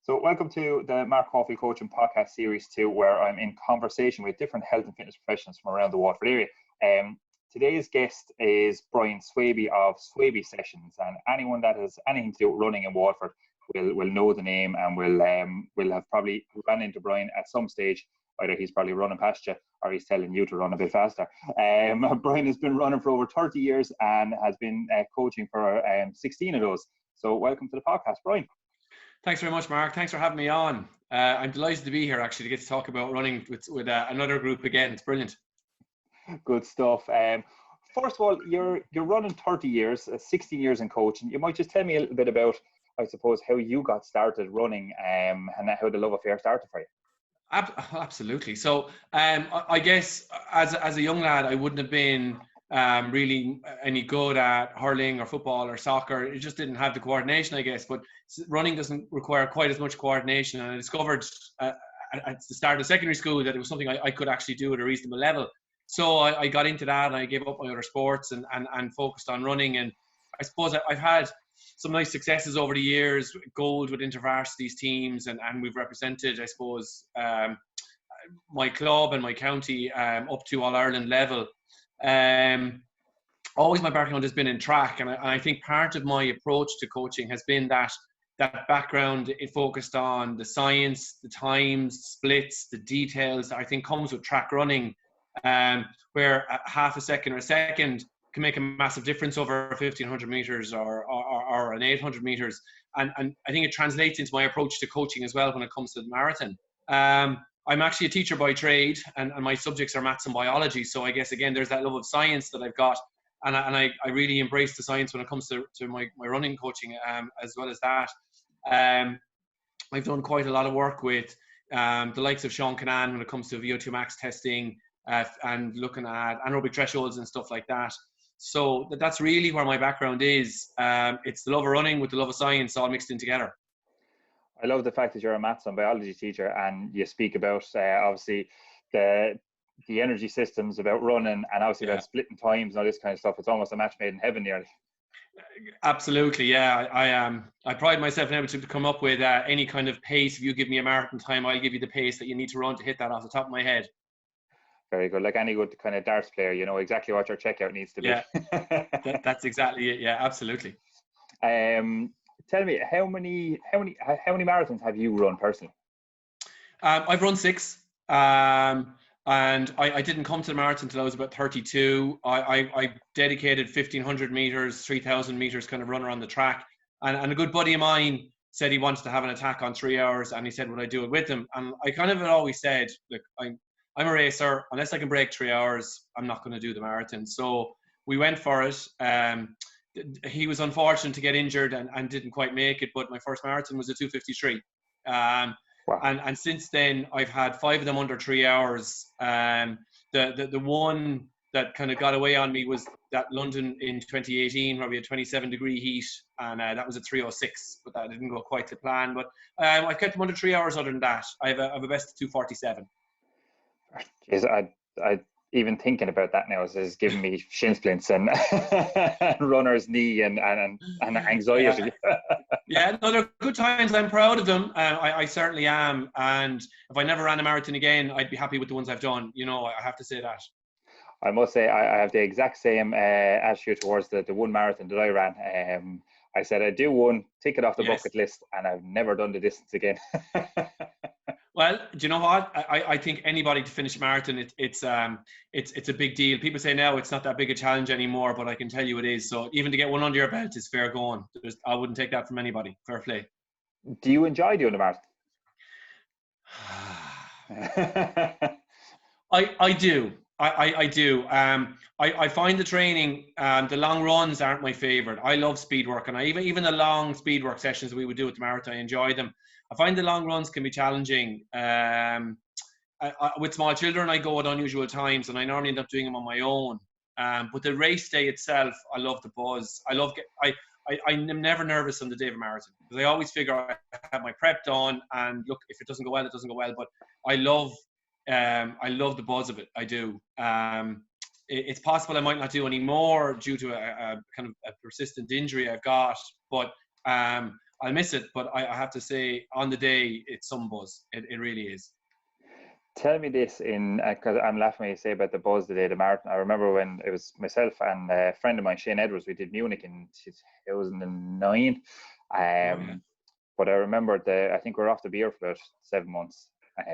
So welcome to the Mark Caulfield Coaching Podcast Series 2, where I'm in conversation with different health and fitness professionals from around the Waterford area. Today's guest is Brian Swaby of Swaby Sessions, and anyone that has anything to do with running in Waterford will know the name and will have probably run into Brian at some stage. Either he's probably running past you or he's telling you to run a bit faster. Brian has been running for over 30 years and has been coaching for 16 of those. So welcome to the podcast, Brian. Thanks very much, Mark. Thanks for having me on. I'm delighted to be here, actually, to get to talk about running with another group again. It's brilliant. Good stuff. First of all, you're running 30 years, 16 years in coaching. You might just tell me a little bit about, I suppose, how you got started running and how the love affair started for you. Absolutely. So I guess as a young lad, I wouldn't have been really any good at hurling or football or soccer. It just didn't have the coordination, I guess. But running doesn't require quite as much coordination. And I discovered at the start of secondary school that it was something I could actually do at a reasonable level. So I got into that and I gave up my other sports and focused on running. And I suppose I've had some nice successes over the years, gold with intervarsities teams, and we've represented, I suppose, my club and my county up to All-Ireland level. Always my background has been in track, and I think part of my approach to coaching has been that background. It focused on the science, the times, splits, the details. I think comes with track running, where half a second or a second can make a massive difference over 1,500 meters or an 800 meters, and I think it translates into my approach to coaching as well when it comes to the marathon. I'm actually a teacher by trade, and my subjects are maths and biology. So I guess, again, there's that love of science that I've got. And I really embrace the science when it comes to my running coaching, as well as that. I've done quite a lot of work with the likes of Sean Canan when it comes to VO2 max testing and looking at anaerobic thresholds and stuff like that. So that's really where my background is. It's the love of running with the love of science all mixed in together. I love the fact that you're a maths and biology teacher and you speak about obviously the energy systems, about running, and obviously about splitting times and all this kind of stuff. It's almost a match made in heaven nearly. Absolutely, yeah. I pride myself in able to come up with any kind of pace. If you give me a marathon time, I'll give you the pace that you need to run to hit that off the top of my head. Very good. Like any good kind of darts player, you know exactly what your checkout needs to be. Yeah, that's exactly it. Yeah, absolutely. Tell me, how many marathons have you run personally? I've run 6, and I didn't come to the marathon until I was about 32. I dedicated 1,500 meters, 3,000 meters kind of runner on the track, and a good buddy of mine said he wanted to have an attack on 3 hours, and he said, would I do it with him? And I kind of had always said, look, I'm a racer. Unless I can break 3 hours, I'm not going to do the marathon. So we went for it. He was unfortunate to get injured and didn't quite make it, but my first marathon was a 2:53. Wow. And since then, I've had 5 of them under 3 hours. The one that kind of got away on me was that London in 2018, where we had 27-degree heat, and that was a 3:06, but that didn't go quite to plan. But I kept them under 3 hours. Other than that, I have a best of 2:47. Jeez, I even thinking about that now is giving me shin splints and runner's knee and anxiety. Yeah, no, they're good times. I'm proud of them. I certainly am. And if I never ran a marathon again, I'd be happy with the ones I've done. You know, I have to say that. I must say I have the exact same attitude towards the one marathon that I ran. I said I'd do one, tick it off the bucket list, and I've never done the distance again. Well, do you know what? I think anybody to finish a marathon, it's a big deal. People say now it's not that big a challenge anymore, but I can tell you it is. So even to get one under your belt is fair going. I wouldn't take that from anybody. Fair play. Do you enjoy doing the marathon? I do. I do. I find the training, the long runs aren't my favorite. I love speed work, and even the long speed work sessions that we would do at the marathon, I enjoy them. I find the long runs can be challenging. With small children, I go at unusual times, and I normally end up doing them on my own. But the race day itself, I love the buzz. I'm never nervous on the day of a marathon because I always figure I have my prep done, and look, if it doesn't go well, it doesn't go well. But I love the buzz of it. I do. It's possible I might not do any more due to a kind of a persistent injury I've got, but I'll miss it, but I have to say, on the day, it's some buzz. It really is. Tell me this, because I'm laughing when you say about the buzz the day of the marathon. I remember when it was myself and a friend of mine, Shane Edwards, we did Munich in 2009. But I remember I think we were off the beer for about 7 months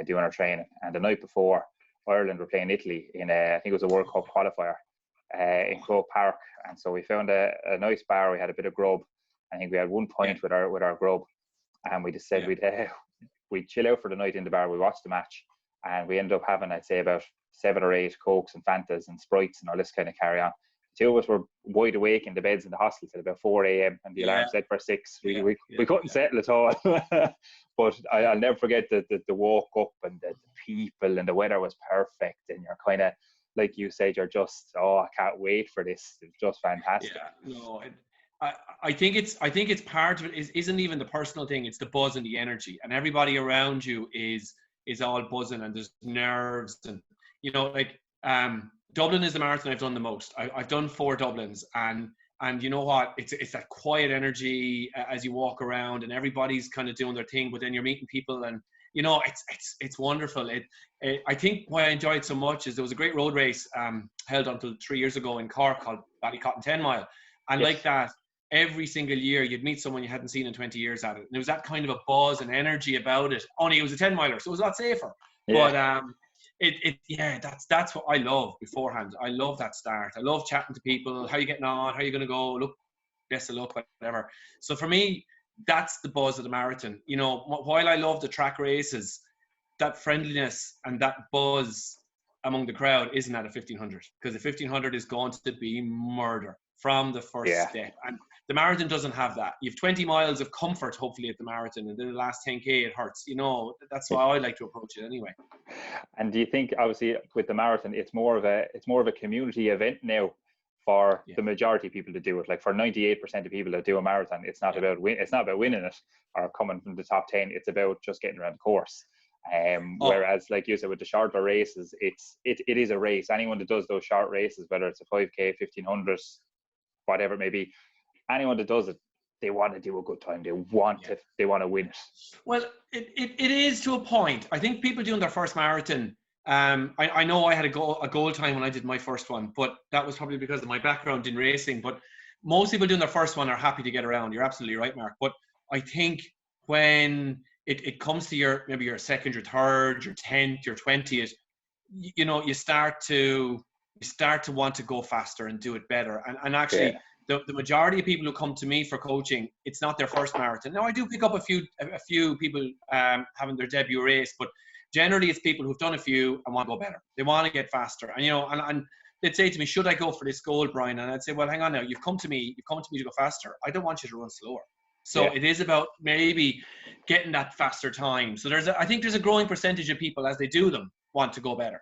doing our training. And the night before, Ireland were playing Italy in I think it was a World Cup qualifier in Croke Park. And so we found a nice bar. We had a bit of grub. I think we had 1 pint with our grub. And we just said we'd chill out for the night in the bar. We watched the match. And we ended up having, I'd say, about 7 or 8 Cokes and Fantas and Sprites and all this kind of carry on. The 2 of us were wide awake in the beds in the hostel till about 4 a.m. and the alarm set for 6. We couldn't settle at all. But I'll never forget the walk up and the people, and the weather was perfect. And you're kind of, like you said, you're just, I can't wait for this. It's just fantastic. Yeah, no, I think it's part of it isn't even the personal thing. It's the buzz and the energy, and everybody around you is all buzzing, and there's nerves, and like Dublin is the marathon I've done the most. I've done 4 Dublins, and you know what? It's that quiet energy as you walk around, and everybody's kind of doing their thing, but then you're meeting people, and it's wonderful. I think why I enjoy it so much is there was a great road race held until 3 years ago in Cork called Ballycotton 10 Mile, and like that, every single year you'd meet someone you hadn't seen in 20 years at it. And there was that kind of a buzz and energy about it. Only it was a 10 miler, so it was a lot safer. Yeah. But that's what I love beforehand. I love that start. I love chatting to people. How are you getting on? How are you going to go? Look, best of luck, whatever. So for me, that's the buzz of the marathon. While I love the track races, that friendliness and that buzz among the crowd isn't at a 1500, because the 1500 is going to be murder from the first step. And the marathon doesn't have that. You have 20 miles of comfort, hopefully, at the marathon, and then the last 10K, it hurts. That's how I like to approach it anyway. And do you think, obviously, with the marathon, it's more of a community event now for the majority of people to do it? Like for 98% of people that do a marathon, it's not about winning it or coming from the top 10. It's about just getting around the course. Whereas, like you said, with the shorter races, it is a race. Anyone that does those short races, whether it's a 5K, 1500, whatever it may be, anyone that does it, they want to do a good time. They want to win it. Well, it is to a point. I think people doing their first marathon, I know I had a goal time when I did my first one, but that was probably because of my background in racing. But most people doing their first one are happy to get around. You're absolutely right, Mark. But I think when it comes to maybe your second, your third, your 10th, your 20th, you start to want to go faster and do it better. And actually, the majority of people who come to me for coaching, it's not their first marathon. Now, I do pick up a few people having their debut race, but generally it's people who've done a few and want to go better. They want to get faster. And, and they'd say to me, should I go for this goal, Brian? And I'd say, well, hang on now. You've come to me to go faster. I don't want you to run slower. So it is about maybe getting that faster time. So I think there's a growing percentage of people, as they do them, want to go better.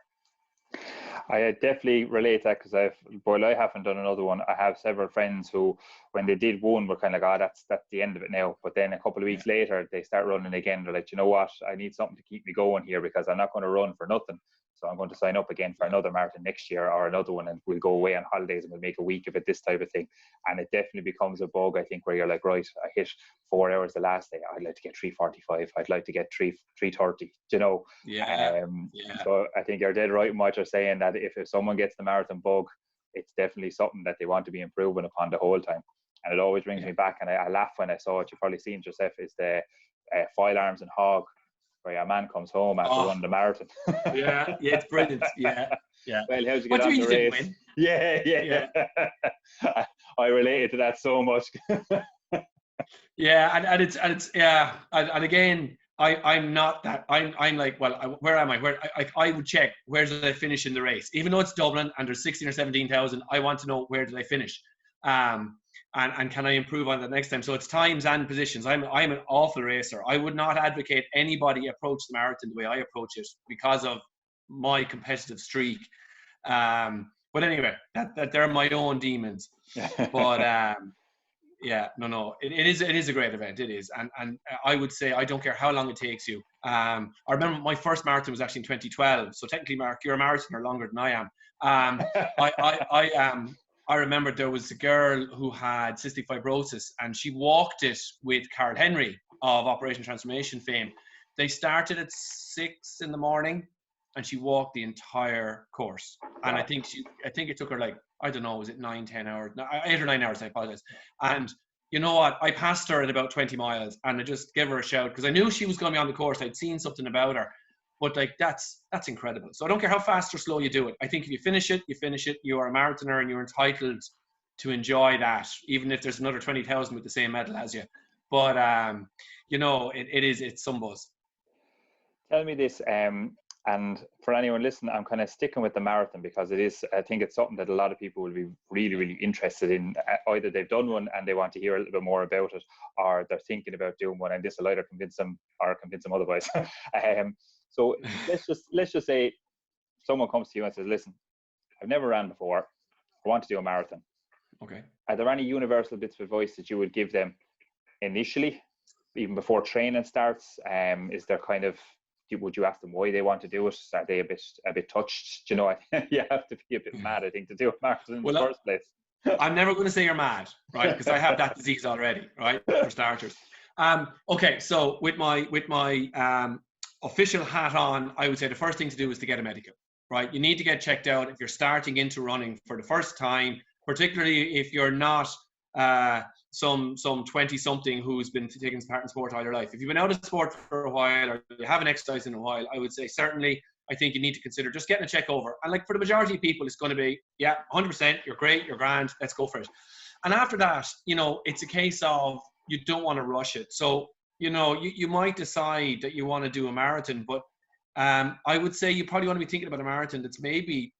I definitely relate that, because while I haven't done another one, I have several friends who, when they did one, were kind of like, that's the end of it now. But then a couple of weeks later, they start running again. They're like, you know what? I need something to keep me going here, because I'm not going to run for nothing. So I'm going to sign up again for another marathon next year or another one, and we'll go away on holidays and we'll make a week of it, this type of thing. And it definitely becomes a bug, I think, where you're like, right, I hit 4 hours the last day. I'd like to get 3:45. I'd like to get 3:30, So I think you're dead right in what you're saying, that if someone gets the marathon bug, it's definitely something that they want to be improving upon the whole time. And it always brings me back, and I laugh when I saw it. You've probably seen it yourself, is the Foil Arms and Hog, where a man comes home after running the marathon. It's brilliant. Yeah. Well, how'd you get on the race? Win? Yeah. I related to that so much. And again, I'm not that. I'm like, well, where am I? I would check, where did I finish in the race? Even though it's Dublin and there's 16 or 17,000, I want to know, where did I finish? And can I improve on that next time? So it's times and positions. I'm an awful racer. I would not advocate anybody approach the marathon the way I approach it, because of my competitive streak. But anyway, that they're my own demons. But it is a great event. It is, and I would say, I don't care how long it takes you. I remember my first marathon was actually in 2012. So technically, Mark, you're a marathoner longer than I am. I remember there was a girl who had cystic fibrosis, and she walked it with Carl Henry of Operation Transformation fame. They started at 6 in the morning, and she walked the entire course. And I think it took her like, I don't know, was it 9-10 hours? No, 8 or 9 hours, I apologize. And you know what? I passed her at about 20 miles, and I just gave her a shout because I knew she was going to be on the course. I'd seen something about her. But like that's incredible. So I don't care how fast or slow you do it. I think if you finish it, you finish it. You are a marathoner and you're entitled to enjoy that, even if there's another 20,000 with the same medal as you. But you know, it's some buzz. Tell me this, and for anyone listening, I'm kind of sticking with the marathon because I think it's something that a lot of people will be really, really interested in. Either they've done one and they want to hear a little bit more about it, or they're thinking about doing one, and this will either convince them or convince them otherwise. So let's just say someone comes to you and says, listen, I've never ran before. I want to do a marathon. Okay. Are there any universal bits of advice that you would give them initially, even before training starts? Is there kind of, would you ask them why they want to do it? Are they a bit touched? You know, you have to be a bit mad, I think, to do a marathon in the first place. I'm never going to say you're mad, right? Because I have that disease already, right? For starters. Okay, so with my official hat on, I would say the first thing to do is to get a medical, right? You need to get checked out if you're starting into running for the first time, particularly if you're not some 20-something who's been taking part in sport all your life. If you've been out of sport for a while or you haven't exercised in a while, I would say certainly I think you need to consider just getting a check over. And like for the majority of people, it's going to be, yeah, 100%, you're great, you're grand, let's go for it. And after that, you know, it's a case of you don't want to rush it. So, you know, you might decide that you want to do a marathon, but I would say you probably want to be thinking about a marathon that's maybe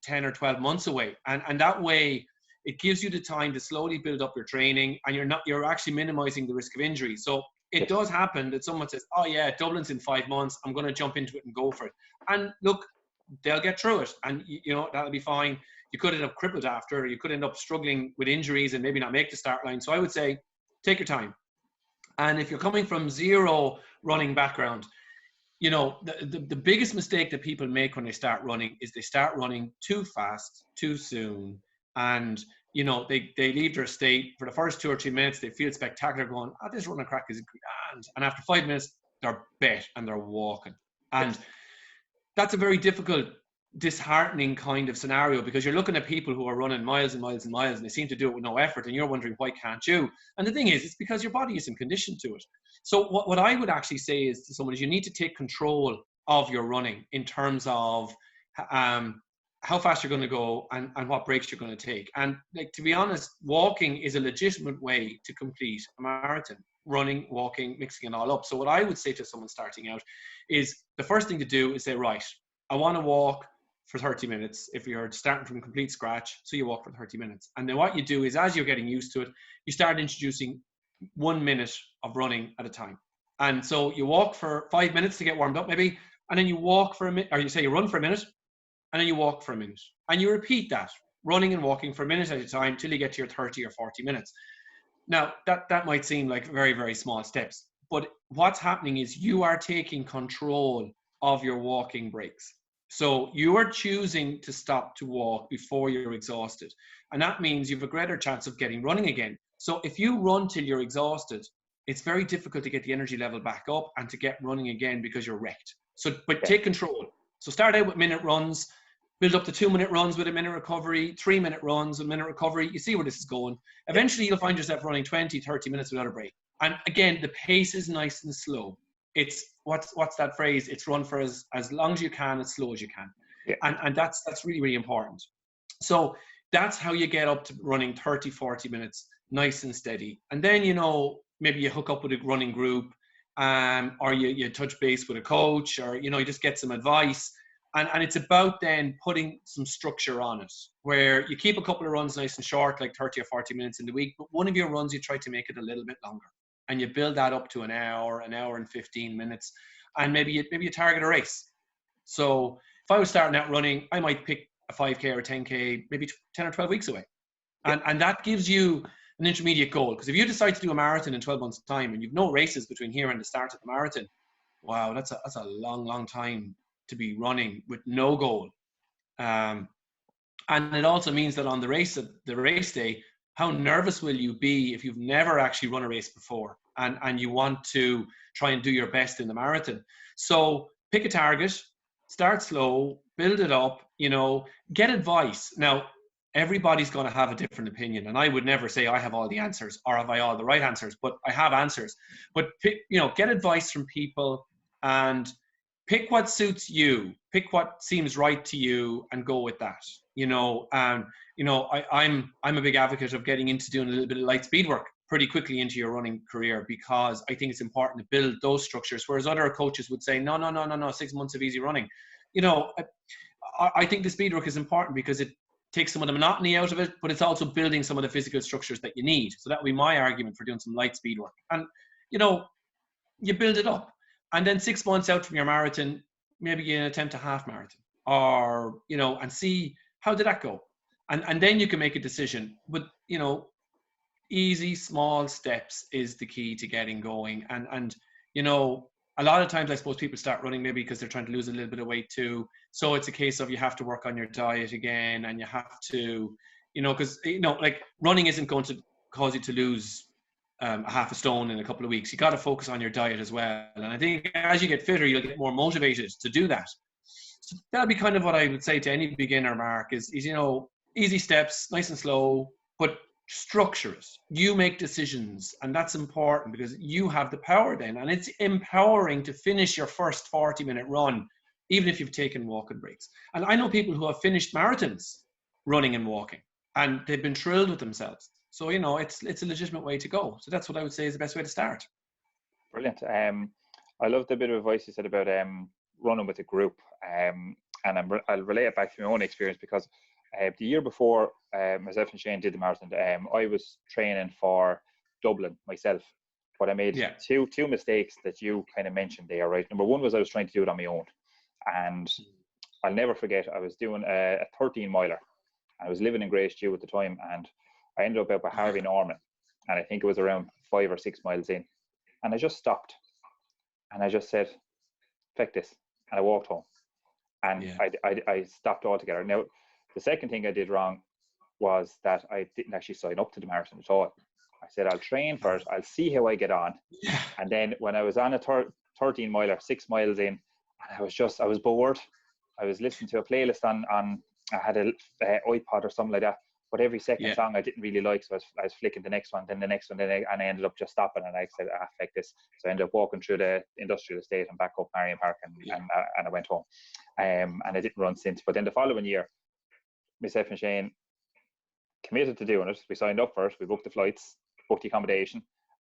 10 or 12 months away. And that way it gives you the time to slowly build up your training, and you're actually minimizing the risk of injury. So it does happen that someone says, oh yeah, Dublin's in 5 months, I'm going to jump into it and go for it. And look, they'll get through it, and you know, that'll be fine. You could end up crippled after, or you could end up struggling with injuries and maybe not make the start line. So I would say take your time. And if you're coming from zero running background, you know, the biggest mistake that people make when they start running is they start running too fast, too soon. And, you know, they leave their state for the first 2 or 3 minutes. They feel spectacular going, oh, this running crack is grand. And after 5 minutes, they're bet and they're walking. And that's a very difficult, disheartening kind of scenario, because you're looking at people who are running miles and miles and miles and they seem to do it with no effort, and you're wondering, why can't you? And the thing is, it's because your body isn't conditioned to it. So what I would actually say is to someone is you need to take control of your running in terms of how fast you're going to go and what breaks you're going to take. And like, to be honest, walking is a legitimate way to complete a marathon. Running, walking, mixing it all up. So what I would say to someone starting out is the first thing to do is say, right, I want to walk for 30 minutes if you're starting from complete scratch. So you walk for 30 minutes. And then what you do is, as you're getting used to it, you start introducing 1 minute of running at a time. And so you walk for 5 minutes to get warmed up maybe, and then you walk for a minute, or you say you run for a minute, and then you walk for a minute. And you repeat that, running and walking for a minute at a time till you get to your 30 or 40 minutes. Now, that might seem like very, very small steps, but what's happening is you are taking control of your walking breaks. So you are choosing to stop to walk before you're exhausted. And that means you have a greater chance of getting running again. So if you run till you're exhausted, it's very difficult to get the energy level back up and to get running again because you're wrecked. So, but take control. So start out with minute runs, build up to 2 minute runs with a minute recovery, 3 minute runs, a minute recovery. You see where this is going. Eventually you'll find yourself running 20, 30 minutes without a break. And again, the pace is nice and slow. It's what's that phrase? It's run for as long as you can, as slow as you can. Yeah. And that's really, really important. So that's how you get up to running 30, 40 minutes, nice and steady. And then, you know, maybe you hook up with a running group, or you touch base with a coach, or, you know, you just get some advice. And it's about then putting some structure on it, where you keep a couple of runs nice and short, like 30 or 40 minutes in the week, but one of your runs, you try to make it a little bit longer. And you build that up to an hour and 15 minutes. And maybe you target a race. So if I was starting out running, I might pick a 5K or a 10K, maybe 10 or 12 weeks away. And that gives you an intermediate goal. Because if you decide to do a marathon in 12 months' time and you've no races between here and the start of the marathon, wow, that's a long, long time to be running with no goal. And it also means that on the race day, how nervous will you be if you've never actually run a race before and you want to try and do your best in the marathon? So pick a target, start slow, build it up, get advice. Now, everybody's going to have a different opinion, and I would never say I have all the answers or have I all the right answers, but I have answers. But get advice from people and pick what suits you, pick what seems right to you, and go with that. I'm a big advocate of getting into doing a little bit of light speed work pretty quickly into your running career, because I think it's important to build those structures. Whereas other coaches would say, no, 6 months of easy running. I think the speed work is important because it takes some of the monotony out of it, but it's also building some of the physical structures that you need. So that would be my argument for doing some light speed work. And, you build it up. And then 6 months out from your marathon, maybe you attempt a half marathon, or, and see how did that go. And then you can make a decision. But, easy, small steps is the key to getting going. And a lot of times I suppose people start running maybe because they're trying to lose a little bit of weight too. So it's a case of you have to work on your diet again, and you have to, because, like running isn't going to cause you to lose a half a stone in a couple of weeks. You got to focus on your diet as well. And I think as you get fitter, you'll get more motivated to do that. So that'll be kind of what I would say to any beginner, Mark, is easy steps, nice and slow, but structure it. You make decisions, and that's important because you have the power then. And it's empowering to finish your first 40-minute run, even if you've taken walking breaks. And I know people who have finished marathons running and walking, and they've been thrilled with themselves. So, it's a legitimate way to go. So that's what I would say is the best way to start. Brilliant. I love the bit of advice you said about running with a group. And I'll relate it back to my own experience, because the year before myself and Shane did the marathon, I was training for Dublin myself. But I made two mistakes that you kind of mentioned there, right? Number one was I was trying to do it on my own. And I'll never forget, I was doing a 13-miler. I was living in Grey Stew at the time, and I ended up at Harvey Norman, and I think it was around 5 or 6 miles in. And I just stopped, and I just said, "Feck this," and I walked home. And I stopped altogether. Now, the second thing I did wrong was that I didn't actually sign up to the marathon at all. I said, I'll train for it, I'll see how I get on. Yeah. And then when I was on a 13-miler, 6 miles in, and I was bored. I was listening to a playlist on I had a iPod or something like that. But every second song I didn't really like, so I was flicking the next one, then the next one, and I ended up just stopping, and I said, "Feck this." So I ended up walking through the industrial estate and back up Marion Park, and I went home. And I didn't run since. But then the following year, myself and Shane committed to doing it. We signed up for it. We booked the flights, booked the accommodation,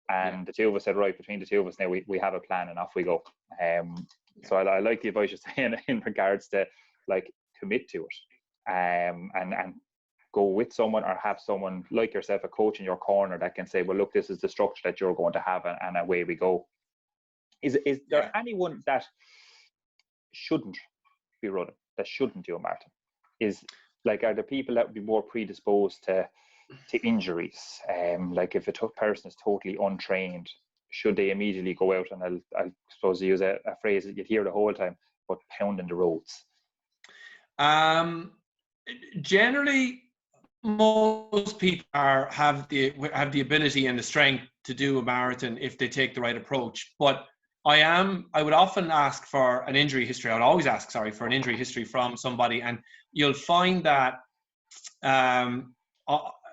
and the two of us said, right, between the two of us now, we have a plan, and off we go. So I like the advice you're saying in regards to like commit to it, and go with someone, or have someone like yourself, a coach in your corner that can say, well, look, this is the structure that you're going to have, and away we go. Is there anyone that shouldn't be running, that shouldn't do a marathon? Are there people that would be more predisposed to injuries? Like if a person is totally untrained, should they immediately go out, and I'll suppose use a phrase that you'd hear the whole time, but pounding the roads? Generally, most people have the ability and the strength to do a marathon if they take the right approach. But I would often ask for an injury history. I would always ask, for an injury history from somebody, and you'll find that a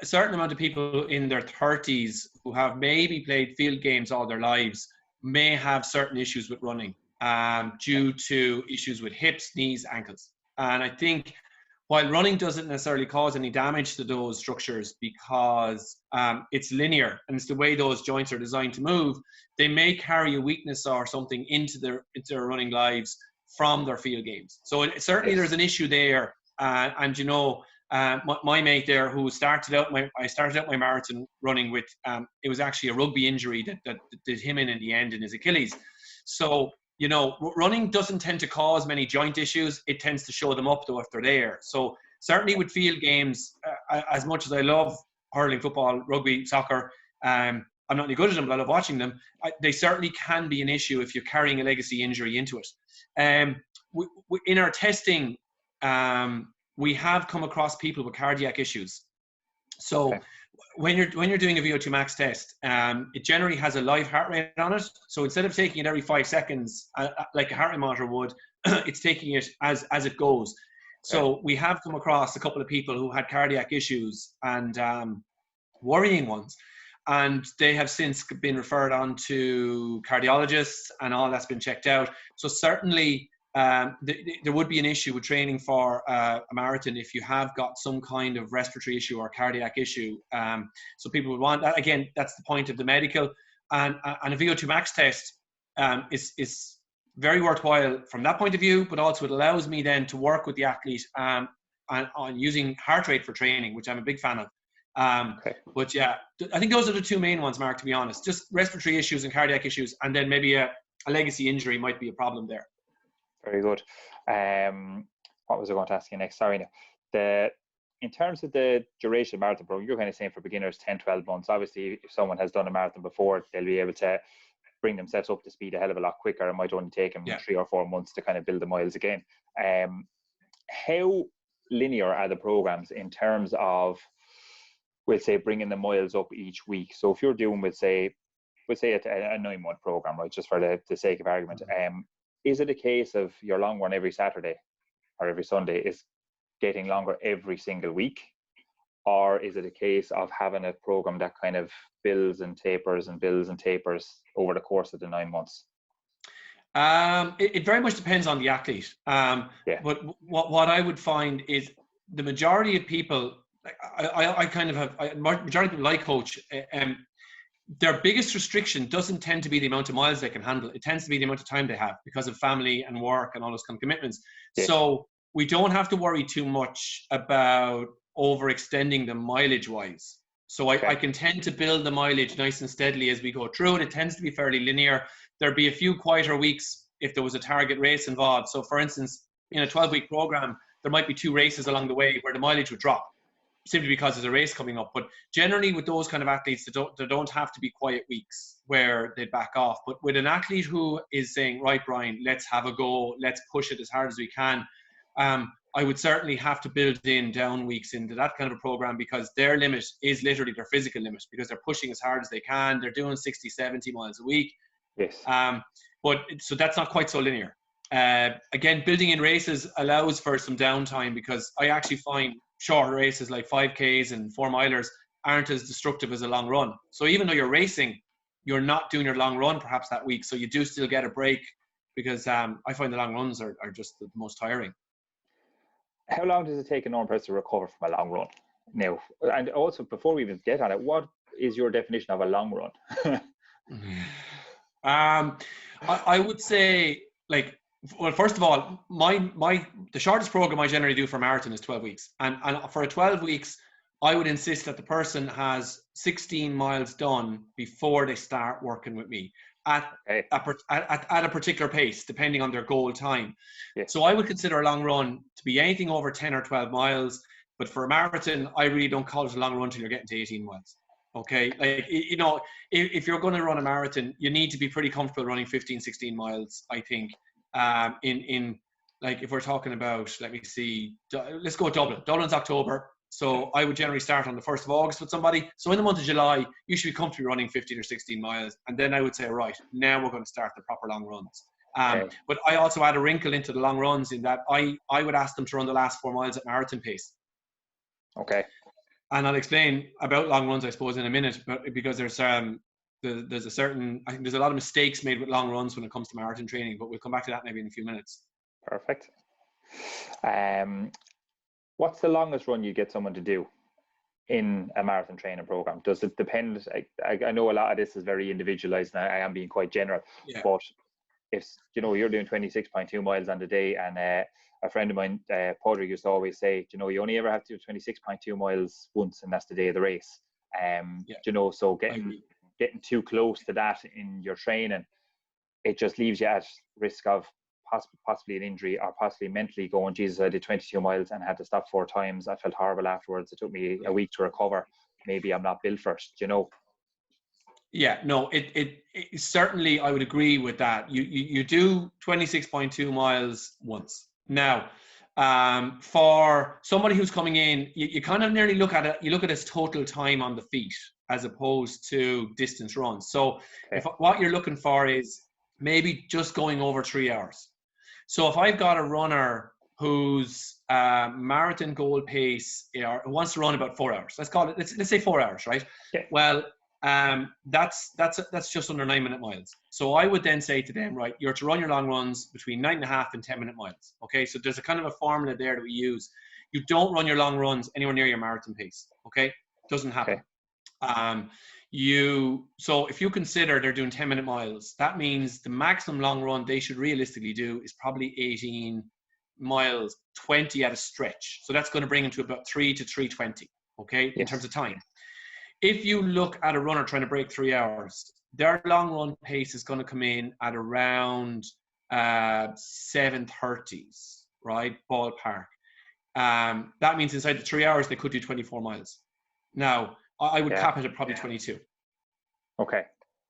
certain amount of people in their 30s who have maybe played field games all their lives may have certain issues with running due to issues with hips, knees, ankles. And I think while running doesn't necessarily cause any damage to those structures because it's linear and it's the way those joints are designed to move, they may carry a weakness or something into their running lives from their field games. So certainly there's an issue there. And my mate there who started out my marathon running with, it was actually a rugby injury that did him in the end in his Achilles. So, running doesn't tend to cause many joint issues. It tends to show them up though if they're there. So certainly with field games, as much as I love hurling, football, rugby, soccer, I'm not any good at them, but I love watching them. They certainly can be an issue if you're carrying a legacy injury into it. In our testing, we have come across people with cardiac issues. So Okay. when you're doing a VO2 max test, it generally has a live heart rate on it. So instead of taking it every 5 seconds, like a heart rate monitor would, it's taking it as it goes. So we have come across a couple of people who had cardiac issues, and worrying ones. And they have since been referred on to cardiologists, and all that's been checked out. So certainly there would be an issue with training for a marathon if you have got some kind of respiratory issue or cardiac issue. So people would want that. Again, that's the point of the medical. And a VO2 max test is very worthwhile from that point of view, but also it allows me then to work with the athlete on using heart rate for training, which I'm a big fan of. But yeah, I think those are the two main ones, Mark, to be honest. Just respiratory issues and cardiac issues, and then maybe a legacy injury might be a problem there. Very good. What was I going to ask you next? Sorry. In terms of the duration of marathon program, you're kind of saying for beginners 10, 12 months. Obviously, if someone has done a marathon before, they'll be able to bring themselves up to speed a hell of a lot quicker. It might only take them 3 or 4 months to kind of build the miles again. How linear are the programs in terms of, we'll say, bringing the miles up each week? So if you're doing, we'll say a 9-month program, right, just for the sake of argument, is it a case of your long run every Saturday or every Sunday is getting longer every single week? Or is it a case of having a program that kind of builds and tapers over the course of the 9 months? It very much depends on the athlete. But what I would find is the majority of people, majority of people I coach, their biggest restriction doesn't tend to be the amount of miles they can handle. It tends to be the amount of time they have because of family and work and all those kind of commitments. Yes. So we don't have to worry too much about overextending them mileage wise. So I can tend to build the mileage nice and steadily as we go through it. It tends to be fairly linear. There'd be a few quieter weeks if there was a target race involved. So for instance, in a 12-week program, there might be 2 races along the way where the mileage would drop simply because there's a race coming up. But generally with those kind of athletes, there don't have to be quiet weeks where they back off. But with an athlete who is saying, right, Brian, let's have a go, let's push it as hard as we can, I would certainly have to build in down weeks into that kind of a program, because their limit is literally their physical limit, because they're pushing as hard as they can. They're doing 60, 70 miles a week. Yes. But so that's not quite so linear. Again, building in races allows for some downtime, because I actually find shorter races like 5Ks and 4 milers aren't as destructive as a long run. So even though you're racing, you're not doing your long run perhaps that week. So you do still get a break, because I find the long runs are just the most tiring. How long does it take a normal person to recover from a long run? Now, and also before we even get on it, what is your definition of a long run? I would say, like, well, first of all, the shortest program I generally do for a marathon is 12 weeks. And for a 12 weeks, I would insist that the person has 16 miles done before they start working with me at a particular pace, depending on their goal time. Yes. So I would consider a long run to be anything over 10 or 12 miles. But for a marathon, I really don't call it a long run until you're getting to 18 miles. Okay, like, you know, if you're going to run a marathon, you need to be pretty comfortable running 15, 16 miles, I think. In like, if we're talking about, let me see, let's go Dublin. Dublin's October. So I would generally start on the 1st of August with somebody. So in the month of July, you should be comfortably running 15 or 16 miles. And then I would say, right, now we're going to start the proper long runs. But I also add a wrinkle into the long runs in that I would ask them to run the last 4 miles at marathon pace. Okay. And I'll explain about long runs, I suppose, in a minute, but because there's a certain, I think there's a lot of mistakes made with long runs when it comes to marathon training, but we'll come back to that maybe in a few minutes. Perfect. What's the longest run you get someone to do in a marathon training program? Does it depend? I know a lot of this is very individualized, and I am being quite general, but if, you know, you're doing 26.2 miles on the day, and a friend of mine, Padraig, used to always say, you know, you only ever have to do 26.2 miles once, and that's the day of the race. You know, so getting too close to that in your training, it just leaves you at risk of possibly an injury, or possibly mentally going, Jesus, I did 22 miles and had to stop 4 times. I felt horrible afterwards. It took me a week to recover. Maybe I'm not built for it, you know? Yeah, no, it certainly, I would agree with that. You do 26.2 miles once. Now, For somebody who's coming in, you kind of nearly look at it. You look at his total time on the feet as opposed to distance runs. So if what you're looking for is maybe just going over 3 hours. So if I've got a runner whose marathon goal pace wants to run about 4 hours, let's say 4 hours, right? Yeah. Well, that's just under 9-minute miles. So I would then say to them, right, you're to run your long runs between 9.5 and 10-minute miles. Okay, so there's a kind of a formula there that we use. You don't run your long runs anywhere near your marathon pace. Okay, doesn't happen. So if you consider they're doing 10-minute miles, that means the maximum long run they should realistically do is probably 18 miles, 20 at a stretch. So that's going to bring them to about 3 to 3:20. Okay, in terms of time. If you look at a runner trying to break 3 hours, their long run pace is going to come in at around 7:30s, right? Ballpark. That means inside the 3 hours, they could do 24 miles. Now, I would cap it at probably 22. Okay.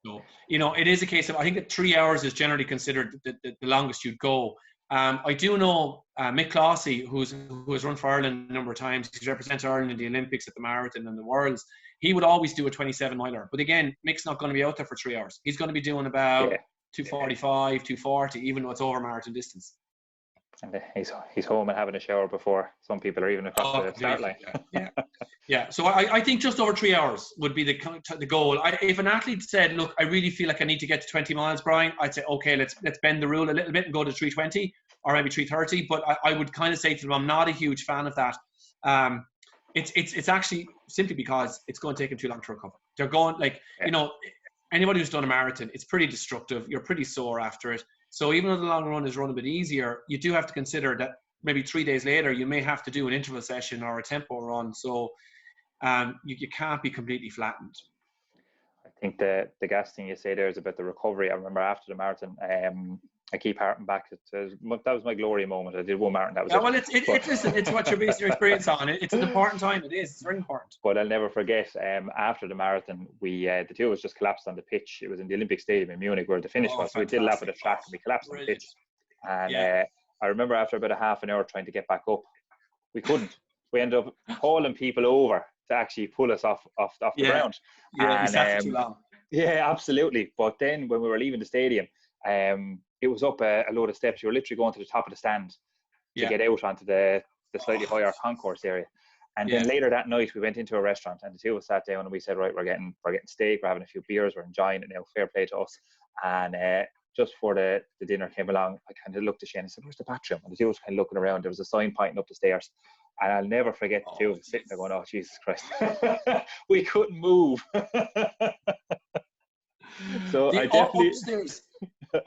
So, it is a case of, I think that 3 hours is generally considered the longest you'd go. I do know Mick Clossy, who has run for Ireland a number of times. He's represented Ireland in the Olympics, at the marathon, and the Worlds. He would always do a 27-miler. But again, Mick's not going to be out there for 3 hours. He's going to be doing about 2:45, 2:40, even though it's over marathon distance. And he's home and having a shower before some people are even across the start line. Yeah. So I think just over 3 hours would be the goal. If an athlete said, look, I really feel like I need to get to 20 miles, Brian, I'd say, okay, let's bend the rule a little bit and go to 3:20 or maybe 3:30. But I would kind of say to them, I'm not a huge fan of that. It's actually simply because it's going to take them too long to recover. They're going, anybody who's done a marathon, it's pretty destructive. You're pretty sore after it. So even though the long run is run a bit easier, you do have to consider that maybe 3 days later, you may have to do an interval session or a tempo run. So you can't be completely flattened. I think the gas thing you say there is about the recovery. I remember after the marathon, I keep harping back to that was my glory moment. I did one marathon. That was Well, it's what you're basing your experience on. It's an important time. It is. It's very important. But I'll never forget. After the marathon, we the two of us just collapsed on the pitch. It was in the Olympic Stadium in Munich where the finish was. So we did a lap of the track and we collapsed on the pitch. And I remember after about a half an hour trying to get back up, we couldn't. We ended up hauling people over to actually pull us off the ground. Yeah, and, sat for too long. Yeah, absolutely. But then when we were leaving the stadium, it was up a load of steps. You were literally going to the top of the stand to get out onto the slightly higher concourse area. And then later that night, we went into a restaurant and the two of us sat down and we said, right, we're getting steak, we're having a few beers, we're enjoying it now, fair play to us. And just before the dinner came along, I kind of looked at Shane and said, where's the bathroom? And the two of us kind of looking around. There was a sign pointing up the stairs. And I'll never forget the two of us sitting there going, oh, Jesus Christ. We couldn't move. So I definitely...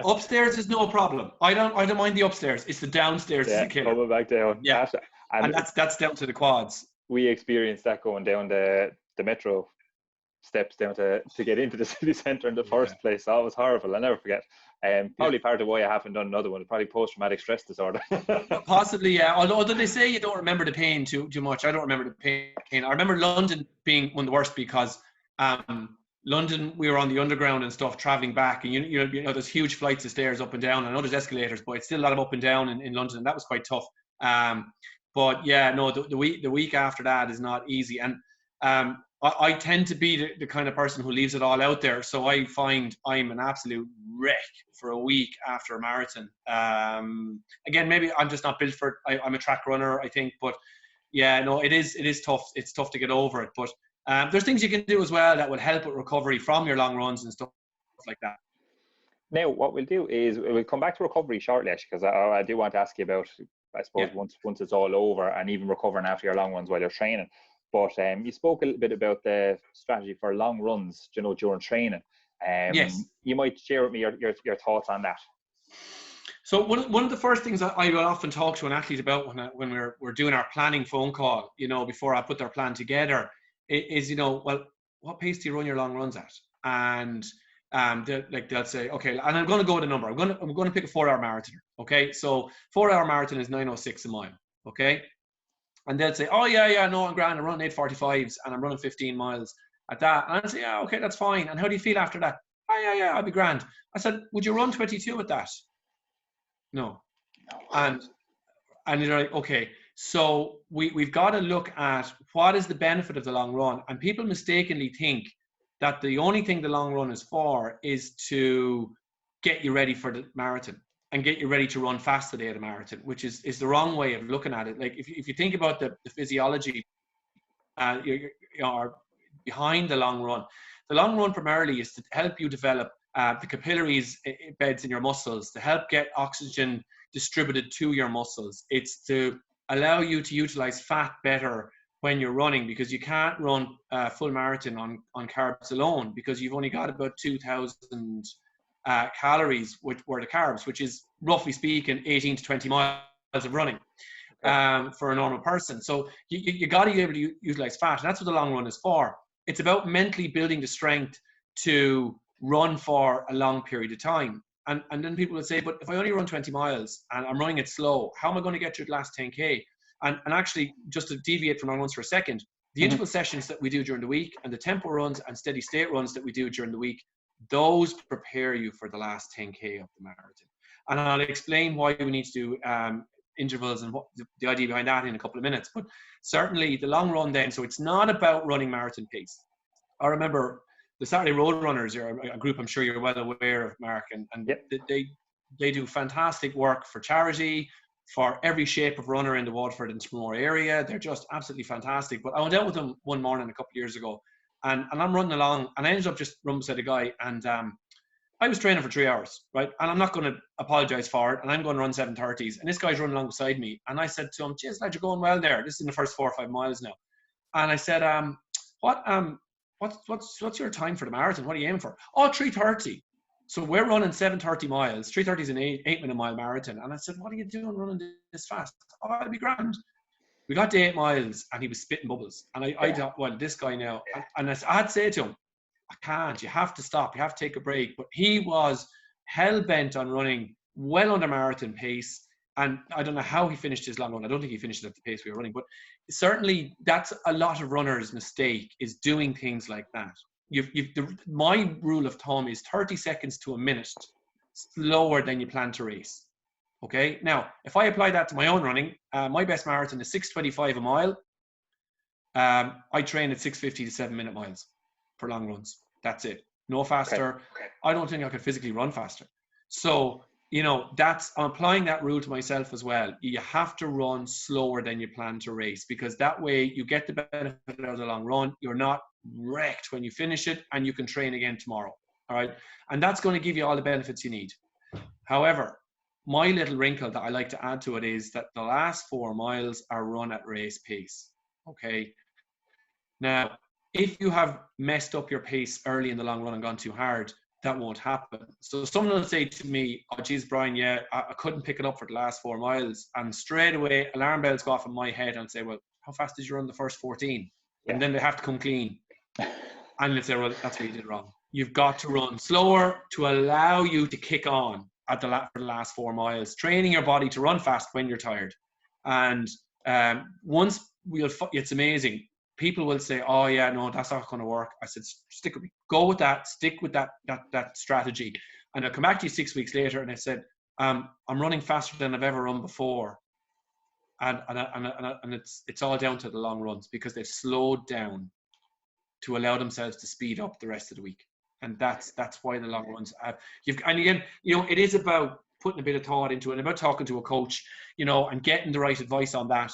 Upstairs is no problem. I don't mind the upstairs. It's the downstairs is the killer. Coming back down. Yeah. And that's down to the quads. We experienced that going down the metro steps down to get into the city centre in the first place. That was horrible. I'll never forget. Probably part of why I haven't done another one. Probably post-traumatic stress disorder. Possibly, yeah. Although they say you don't remember the pain too much. I don't remember the pain. I remember London being one of the worst because London, we were on the underground and stuff, traveling back, and you know there's huge flights of stairs up and down. I know there's escalators, but it's still a lot of up and down in London, and that was quite tough. But yeah, no, the week after that is not easy, and I tend to be the kind of person who leaves it all out there. So I find I'm an absolute wreck for a week after a marathon. Again, maybe I'm just not built for it. I'm a track runner, I think, but yeah, no, it is tough. It's tough to get over it, but. There's things you can do as well that will help with recovery from your long runs and stuff like that. Now, what we'll do is we'll come back to recovery shortly, actually, because I do want to ask you about, I suppose, once it's all over and even recovering after your long runs while you're training. But you spoke a little bit about the strategy for long runs, during training. Yes. You might share with me your thoughts on that. So one of the first things I will often talk to an athlete about when we're doing our planning phone call, before I put their plan together, is well, what pace do you run your long runs at? And they'll say, okay, and I'm going to go with a number. I'm going to pick a 4-hour marathon. Okay, so 4-hour marathon is 9:06 a mile. Okay, and they'll say, oh yeah, no, I'm grand. I'm running 8:45s and I'm running 15 miles at that. And I'll say, yeah, okay, that's fine. And how do you feel after that? Oh yeah, I'll be grand. I said, would you run 22 at that? No. And and you're like, okay, so we've got to look at what is the benefit of the long run. And people mistakenly think that the only thing the long run is for is to get you ready for the marathon and get you ready to run fast the day of the marathon, which is the wrong way of looking at it. Like if you think about the physiology behind the long run primarily is to help you develop the capillaries beds in your muscles, to help get oxygen distributed to your muscles. It's to allow you to utilize fat better when you're running, because you can't run a full marathon on carbs alone, because you've only got about 2,000 calories worth of carbs, which is roughly speaking 18 to 20 miles of running for a normal person. So you got to be able to utilize fat, and that's what the long run is for. It's about mentally building the strength to run for a long period of time. And then people would say, but if I only run 20 miles and I'm running it slow, how am I going to get through the last 10K? And actually, just to deviate from long runs for a second, the interval sessions that we do during the week and the tempo runs and steady state runs that we do during the week, those prepare you for the last 10K of the marathon. And I'll explain why we need to do intervals and what the idea behind that in a couple of minutes. But certainly the long run then, so it's not about running marathon pace. I remember the Saturday Road Runners are a group I'm sure you're well aware of, Mark, and yep. they do fantastic work for charity, for every shape of runner in the Waterford and Smore area. They're just absolutely fantastic. But I went out with them one morning a couple of years ago, and I'm running along, and I ended up just running beside a guy, and I was training for 3 hours, right? And I'm not going to apologize for it, and I'm going to run 7:30s, and this guy's running along beside me, and I said to him, "Geez, lad, you're going well there. This is in the first 4 or 5 miles now." And I said, what's your time for the marathon? What are you aiming for? Oh, 3:30. So we're running 7:30 miles. 3:30 is an 8-minute mile marathon. And I said, what are you doing running this fast? Oh, I'll be grand. We got to 8 miles and he was spitting bubbles. And I thought, well, this guy now, and I'd say to him, I can't, you have to stop, you have to take a break. But he was hell bent on running well under marathon pace. And I don't know how he finished his long run. I don't think he finished it at the pace we were running, but certainly that's a lot of runners' mistake, is doing things like that. My rule of thumb is 30 seconds to a minute slower than you plan to race. Okay. Now, if I apply that to my own running, my best marathon is 6:25 a mile. I train at 6:50 to 7-minute miles for long runs. That's it. No faster. Okay. I don't think I could physically run faster. So, I'm applying that rule to myself as well. You have to run slower than you plan to race, because that way you get the benefit of the long run. You're not wrecked when you finish it, and you can train again tomorrow. All right. And that's going to give you all the benefits you need. However, my little wrinkle that I like to add to it is that the last 4 miles are run at race pace. Okay. Now, if you have messed up your pace early in the long run and gone too hard, that won't happen. So someone will say to me, oh, geez, Brian, yeah, I couldn't pick it up for the last 4 miles. And straight away, alarm bells go off in my head and say, well, how fast did you run the first 14? Yeah. And then they have to come clean. And they say, well, that's what you did wrong. You've got to run slower to allow you to kick on for the last 4 miles, training your body to run fast when you're tired. And it's amazing. People will say, oh yeah, no, that's not going to work. I said, stick with me. Go with that. Stick with that strategy. And I'll come back to you 6 weeks later and I said, I'm running faster than I've ever run before. And it's all down to the long runs, because they've slowed down to allow themselves to speed up the rest of the week. And that's why the long runs and again, it is about putting a bit of thought into it, and about talking to a coach, and getting the right advice on that.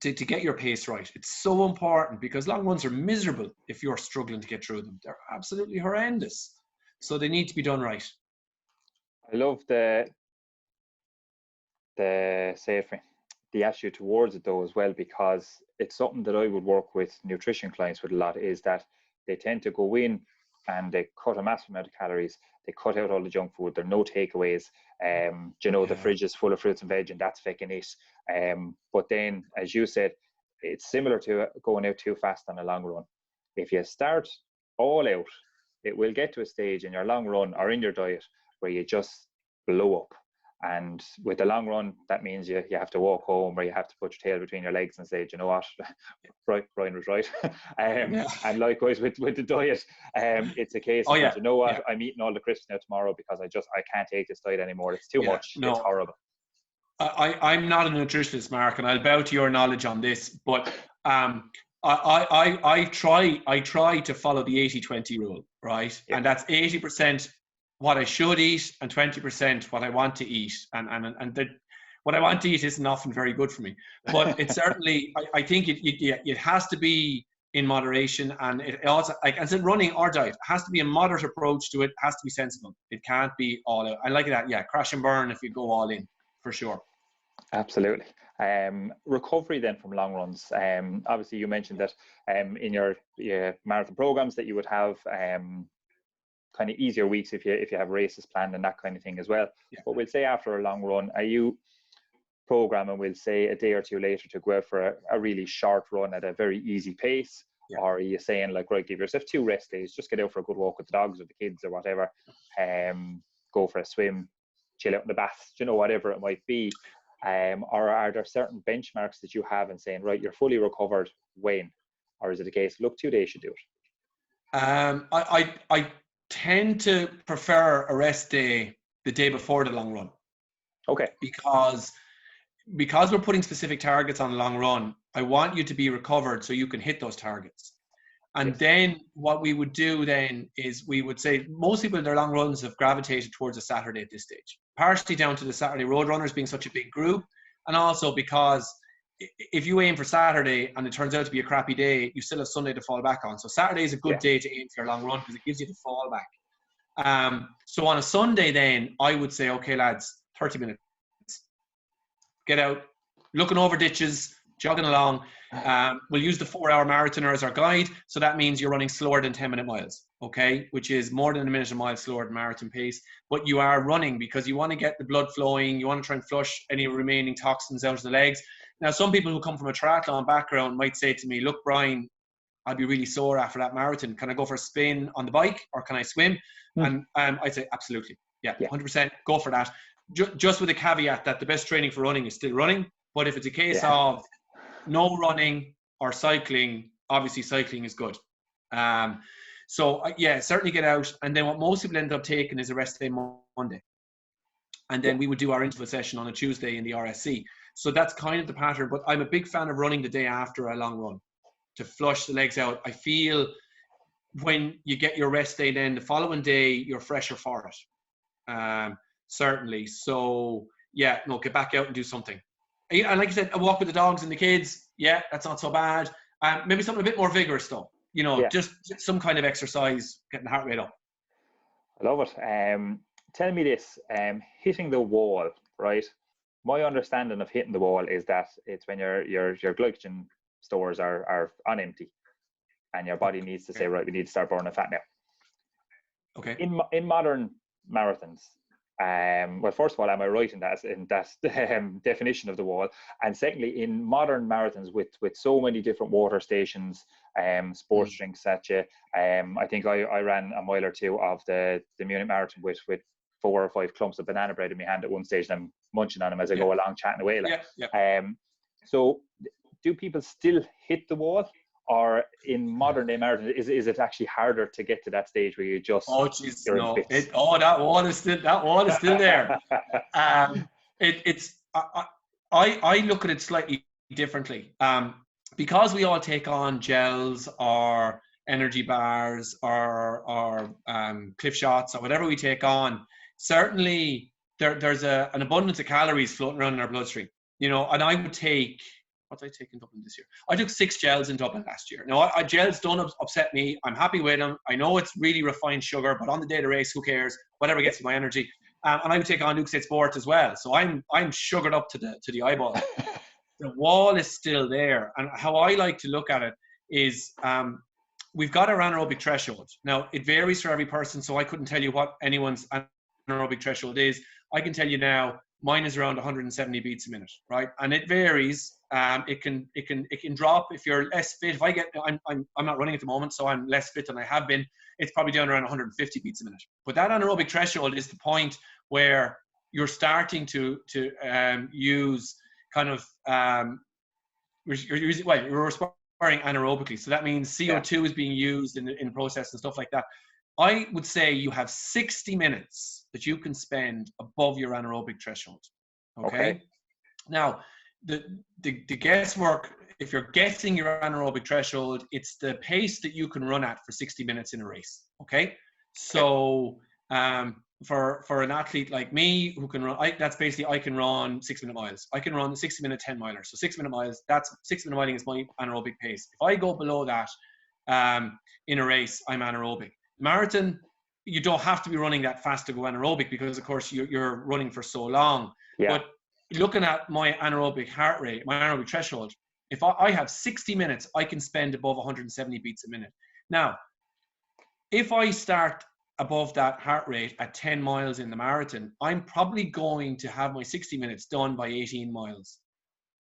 To get your pace right. It's so important, because long runs are miserable if you're struggling to get through them. They're absolutely horrendous. So they need to be done right. I love the attitude towards it though as well, because it's something that I would work with nutrition clients with a lot, is that they tend to go in and they cut a massive amount of calories. They cut out all the junk food. There are no takeaways. The fridge is full of fruits and veg, and that's fucking it. But then, as you said, it's similar to going out too fast on a long run. If you start all out, it will get to a stage in your long run or in your diet where you just blow up. And with the long run, that means you have to walk home, or you have to put your tail between your legs and say, do you know what, Brian was right. And likewise with the diet, it's a case of, you know what, I'm eating all the crisps now tomorrow because I can't take this diet anymore. It's too much. It's horrible. I'm not a nutritionist, Mark, and I'll bow to your knowledge on this, but I try to follow the 80-20 rule, right? Yeah. And that's 80% what I should eat and 20% what I want to eat. And what I want to eat isn't often very good for me, but it's certainly, I think it has to be in moderation, and it also, like as in running or diet, it has to be a moderate approach to it. It has to be sensible. It can't be all out. I like that. Yeah, crash and burn if you go all in, for sure. Absolutely. Recovery then from long runs. Obviously, you mentioned that in your marathon programs that you would have kind of easier weeks if you have races planned and that kind of thing as well. Yeah. But we'll say after a long run, are you programming, we'll say a day or two later, to go out for a really short run at a very easy pace? Yeah. Or are you saying, like, right, give yourself 2 rest days, just get out for a good walk with the dogs or the kids or whatever, go for a swim, chill out in the bath, you know, whatever it might be? Or are there certain benchmarks that you have and saying, right, you're fully recovered when? Or is it a case, look, 2 days should do it? I tend to prefer a rest day the day before the long run. Okay. Because we're putting specific targets on a long run, I want you to be recovered so you can hit those targets. And yes. Then what we would do then is we would say most people in their long runs have gravitated towards a Saturday at this stage, partially down to the Saturday road runners being such a big group, and also because if you aim for Saturday and it turns out to be a crappy day, you still have Sunday to fall back on. So Saturday is a good day to aim for your long run because it gives you the fallback. So on a Sunday then, I would say, okay, lads, 30 minutes. Get out, looking over ditches, jogging along. We'll use the 4-hour marathoner as our guide. So that means you're running slower than 10-minute miles, okay? Which is more than a minute a mile slower than marathon pace. But you are running because you want to get the blood flowing. You want to try and flush any remaining toxins out of the legs. Now, some people who come from a triathlon background might say to me, look, Brian, I'll be really sore after that marathon. Can I go for a spin on the bike or can I swim? And I'd say, absolutely. Yeah, 100%. Go for that. Just with a caveat that the best training for running is still running. But if it's a case of no running or cycling, obviously cycling is good. So certainly get out. And then what most people end up taking is a rest day Monday. And then we would do our interval session on a Tuesday in the RSC. So that's kind of the pattern. But I'm a big fan of running the day after a long run to flush the legs out. I feel when you get your rest day, then the following day, you're fresher for it. Certainly. So, get back out and do something. And like you said, a walk with the dogs and the kids, that's not so bad. Maybe something a bit more vigorous though. You know, just some kind of exercise, getting the heart rate up. I love it. Tell me this, hitting the wall, right? My understanding of hitting the wall is that it's when your glycogen stores are on empty and your body needs to say, right, we need to start burning fat now. Okay. In modern marathons, well, first of all, am I right in that definition of the wall? And secondly, in modern marathons with so many different water stations, sports drinks, etc. I think I ran a mile or two of the Munich Marathon with 4 or 5 clumps of banana bread in my hand at one stage, and I'm munching on them as I go along, chatting away. So, do people still hit the wall? Or in modern day marathon, is it actually harder to get to that stage where you just that wall is still there. I look at it slightly differently. Because we all take on gels or energy bars or cliff shots or whatever we take on, certainly there's an abundance of calories floating around in our bloodstream. You know, and I would take, what did I take in Dublin this year? I took 6 gels in Dublin last year. Now, gels don't upset me. I'm happy with them. I know it's really refined sugar, but on the day of the race, who cares? Whatever gets my energy. And I would take on Lucozade Sport as well. So I'm sugared up to the eyeball. The wall is still there. And how I like to look at it is we've got our anaerobic threshold. Now, it varies for every person, so I couldn't tell you what anyone's anaerobic threshold is. I can tell you now, mine is around 170 beats a minute, right? And it varies. It can drop if you're less fit. If I'm not running at the moment, so I'm less fit than I have been. It's probably down around 150 beats a minute. But that anaerobic threshold is the point where you're starting to use kind of you're respiring anaerobically. So that means CO2 is being used in process and stuff like that. I would say you have 60 minutes that you can spend above your anaerobic threshold. Okay. Now, the guesswork, if you're guessing your anaerobic threshold, it's the pace that you can run at for 60 minutes in a race. Okay. So for an athlete like me who can run, that's basically, I can run 6-minute miles. I can run 60-minute 10 milers. So 6-minute miles, that's 6-minute miling is my anaerobic pace. If I go below that in a race, I'm anaerobic. Marathon, you don't have to be running that fast to go anaerobic, because of course you're running for so long. But looking at my anaerobic heart rate, my anaerobic threshold, if I have 60 minutes, I can spend above 170 beats a minute. Now, if I start above that heart rate at 10 miles in the marathon, I'm probably going to have my 60 minutes done by 18 miles.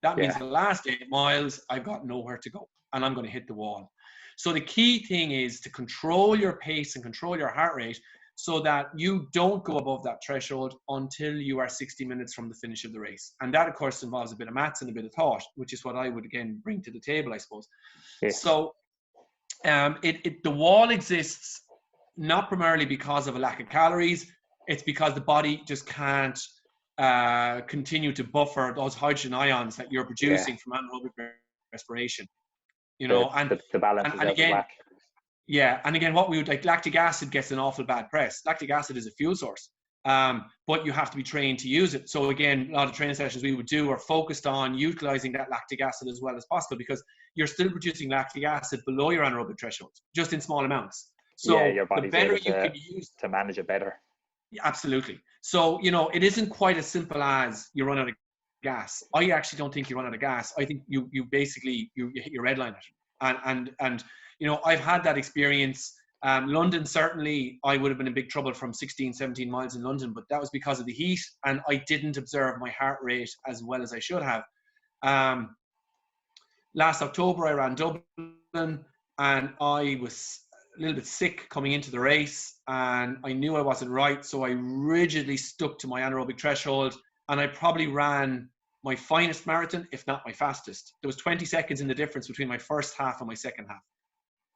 That means the last 8 miles, I've got nowhere to go, and I'm going to hit the wall. So the key thing is to control your pace and control your heart rate, so that you don't go above that threshold until you are 60 minutes from the finish of the race. And that, of course, involves a bit of maths and a bit of thought, which is what I would, again, bring to the table, I suppose. Yes. So the wall exists not primarily because of a lack of calories. It's because the body just can't continue to buffer those hydrogen ions that you're producing from anaerobic respiration. You know, the balance is out of whack. Yeah, and again, what we would like, lactic acid gets an awful bad press. Lactic acid is a fuel source, but you have to be trained to use it. So again, a lot of training sessions we would do are focused on utilizing that lactic acid as well as possible, because you're still producing lactic acid below your anaerobic threshold, just in small amounts. So your body's the better able you can use to manage it better. Yeah, absolutely. So, you know, it isn't quite as simple as you run out of gas. I actually don't think you run out of gas. I think you basically hit your red line. And you know, I've had that experience. London, certainly, I would have been in big trouble from 16, 17 miles in London, but that was because of the heat, and I didn't observe my heart rate as well as I should have. Last October, I ran Dublin, and I was a little bit sick coming into the race, and I knew I wasn't right, so I rigidly stuck to my anaerobic threshold, and I probably ran my finest marathon, if not my fastest. There was 20 seconds in the difference between my first half and my second half.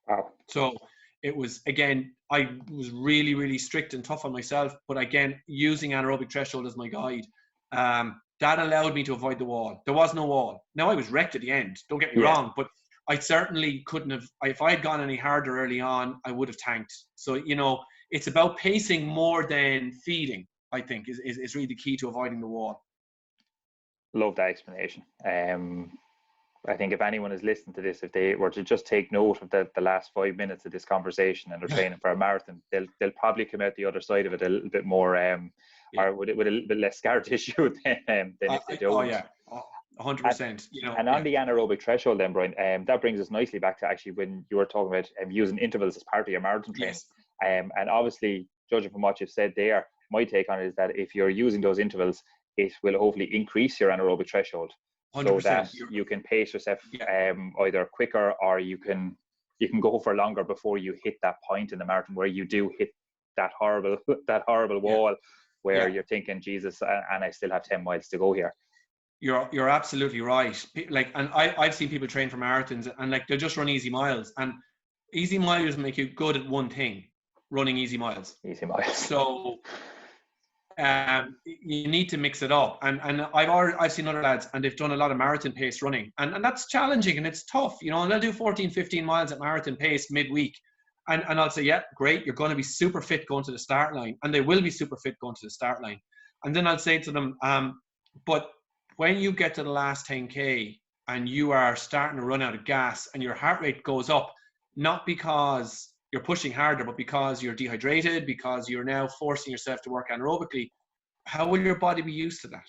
Wow. So it was, again, I was really, really strict and tough on myself, but again, using anaerobic threshold as my guide, that allowed me to avoid the wall. There was no wall. Now, I was wrecked at the end, don't get me wrong, but I certainly couldn't have, if I had gone any harder early on, I would have tanked. So, you know, it's about pacing more than feeding, I think, is really the key to avoiding the wall. Love that explanation. I think if anyone is listening to this, if they were to just take note of the last 5 minutes of this conversation and they're training for a marathon, they'll probably come out the other side of it a little bit more, or with a little bit less scar tissue than if they don't. Oh yeah, 100%. You know, and on the anaerobic threshold, then, Brian, that brings us nicely back to actually when you were talking about using intervals as part of your marathon training. Yes. And obviously, judging from what you've said there, my take on it is that if you're using those intervals, it will hopefully increase your anaerobic threshold. 100%. So that you can pace yourself either quicker, or you can go for longer before you hit that point in the marathon where you do hit that horrible wall where you're thinking, Jesus, and I still have 10 miles to go here. You're absolutely right. Like, and I've seen people train for marathons, and like, they'll just run easy miles, and easy miles make you good at one thing: running easy miles. Easy miles. So you need to mix it up, and I've seen other lads, and they've done a lot of marathon pace running, and that's challenging and it's tough, you know, and they'll do 14-15 miles at marathon pace midweek, and I'll say, yeah, great, you're going to be super fit going to the start line, and they will be super fit going to the start line. And then I'll say to them, but when you get to the last 10k and you are starting to run out of gas and your heart rate goes up, not because you're pushing harder, but because you're dehydrated, because you're now forcing yourself to work anaerobically, how will your body be used to that?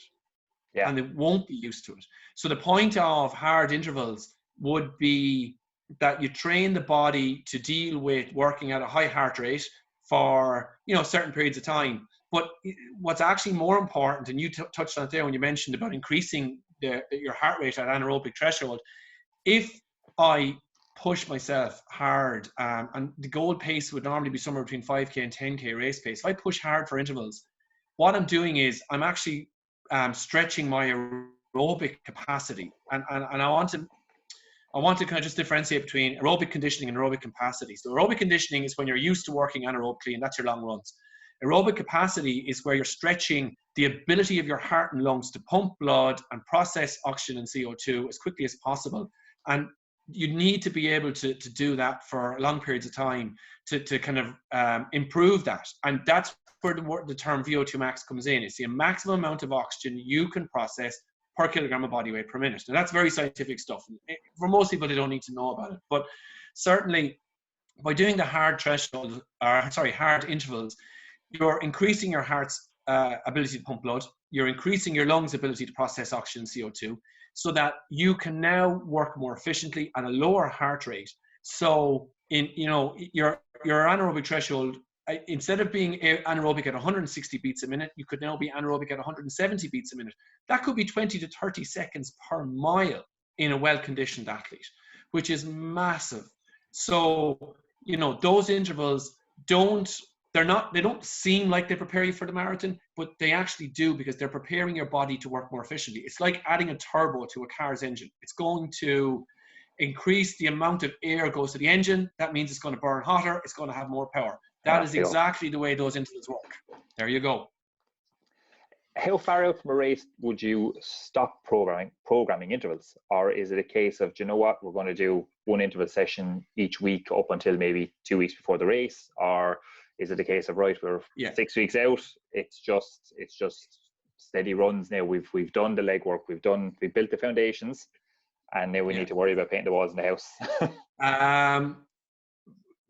Yeah. And it won't be used to it. So the point of hard intervals would be that you train the body to deal with working at a high heart rate for, you know, certain periods of time. But what's actually more important, and you touched on it there when you mentioned about increasing your heart rate at anaerobic threshold, if I push myself hard, and the goal pace would normally be somewhere between 5k and 10k race pace. If I push hard for intervals, what I'm doing is I'm actually stretching my aerobic capacity, and I want to kind of just differentiate between aerobic conditioning and aerobic capacity. So aerobic conditioning is when you're used to working anaerobically, and that's your long runs. Aerobic capacity is where you're stretching the ability of your heart and lungs to pump blood and process oxygen and CO2 as quickly as possible. And you need to be able to do that for long periods of time to kind of improve that. And that's where the term VO2 max comes in. It's the maximum amount of oxygen you can process per kilogram of body weight per minute. Now, that's very scientific stuff. For most people, they don't need to know about it. But certainly, by doing the hard threshold, hard intervals, you're increasing your heart's ability to pump blood. You're increasing your lungs' ability to process oxygen and CO2, so that you can now work more efficiently at a lower heart rate. So, your anaerobic threshold, instead of being anaerobic at 160 beats a minute, you could now be anaerobic at 170 beats a minute. That could be 20 to 30 seconds per mile in a well-conditioned athlete, which is massive. So, those intervals they don't seem like they prepare you for the marathon, but they actually do, because they're preparing your body to work more efficiently. It's like adding a turbo to a car's engine. It's going to increase the amount of air goes to the engine. That means it's going to burn hotter. It's going to have more power. That is exactly the way those intervals work. There you go. How far out from a race would you stop programming intervals? Or is it a case of, do you know what, we're going to do one interval session each week up until maybe 2 weeks before the race? Or is it a case of, right, we're 6 weeks out, it's just steady runs now, we've done the legwork, we've built the foundations, and now we need to worry about painting the walls in the house?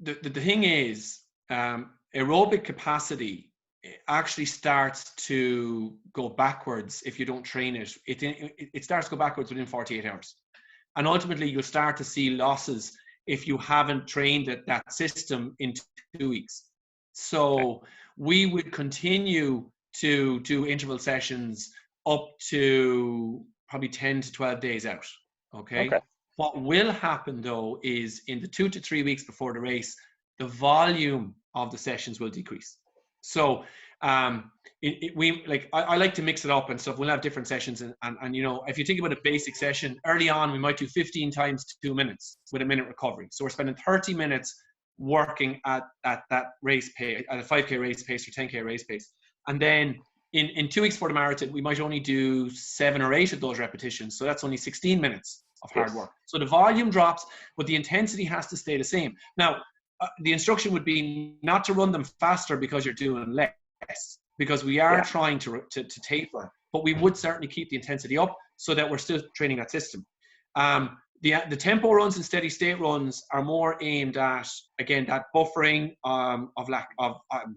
The thing is, aerobic capacity actually starts to go backwards if you don't train it. It starts to go backwards within 48 hours. And ultimately, you'll start to see losses if you haven't trained that system in 2 weeks. So we would continue to do interval sessions up to probably 10 to 12 days out. Okay. What will happen, though, is in the 2 to 3 weeks before the race, the volume of the sessions will decrease. So I like to mix it up and stuff. We'll have different sessions, and if you think about a basic session, early on we might do 15 times 2 minutes with a minute recovery. So we're spending 30 minutes working at that race pace, at a 5K race pace or 10K race pace, and then in 2 weeks for the marathon we might only do 7 or 8 of those repetitions. So that's only 16 minutes of hard work. So the volume drops, but the intensity has to stay the same. Now, the instruction would be not to run them faster because you're doing less, because we are trying to taper, but we would certainly keep the intensity up so that we're still training that system. The tempo runs and steady state runs are more aimed at, again, that buffering of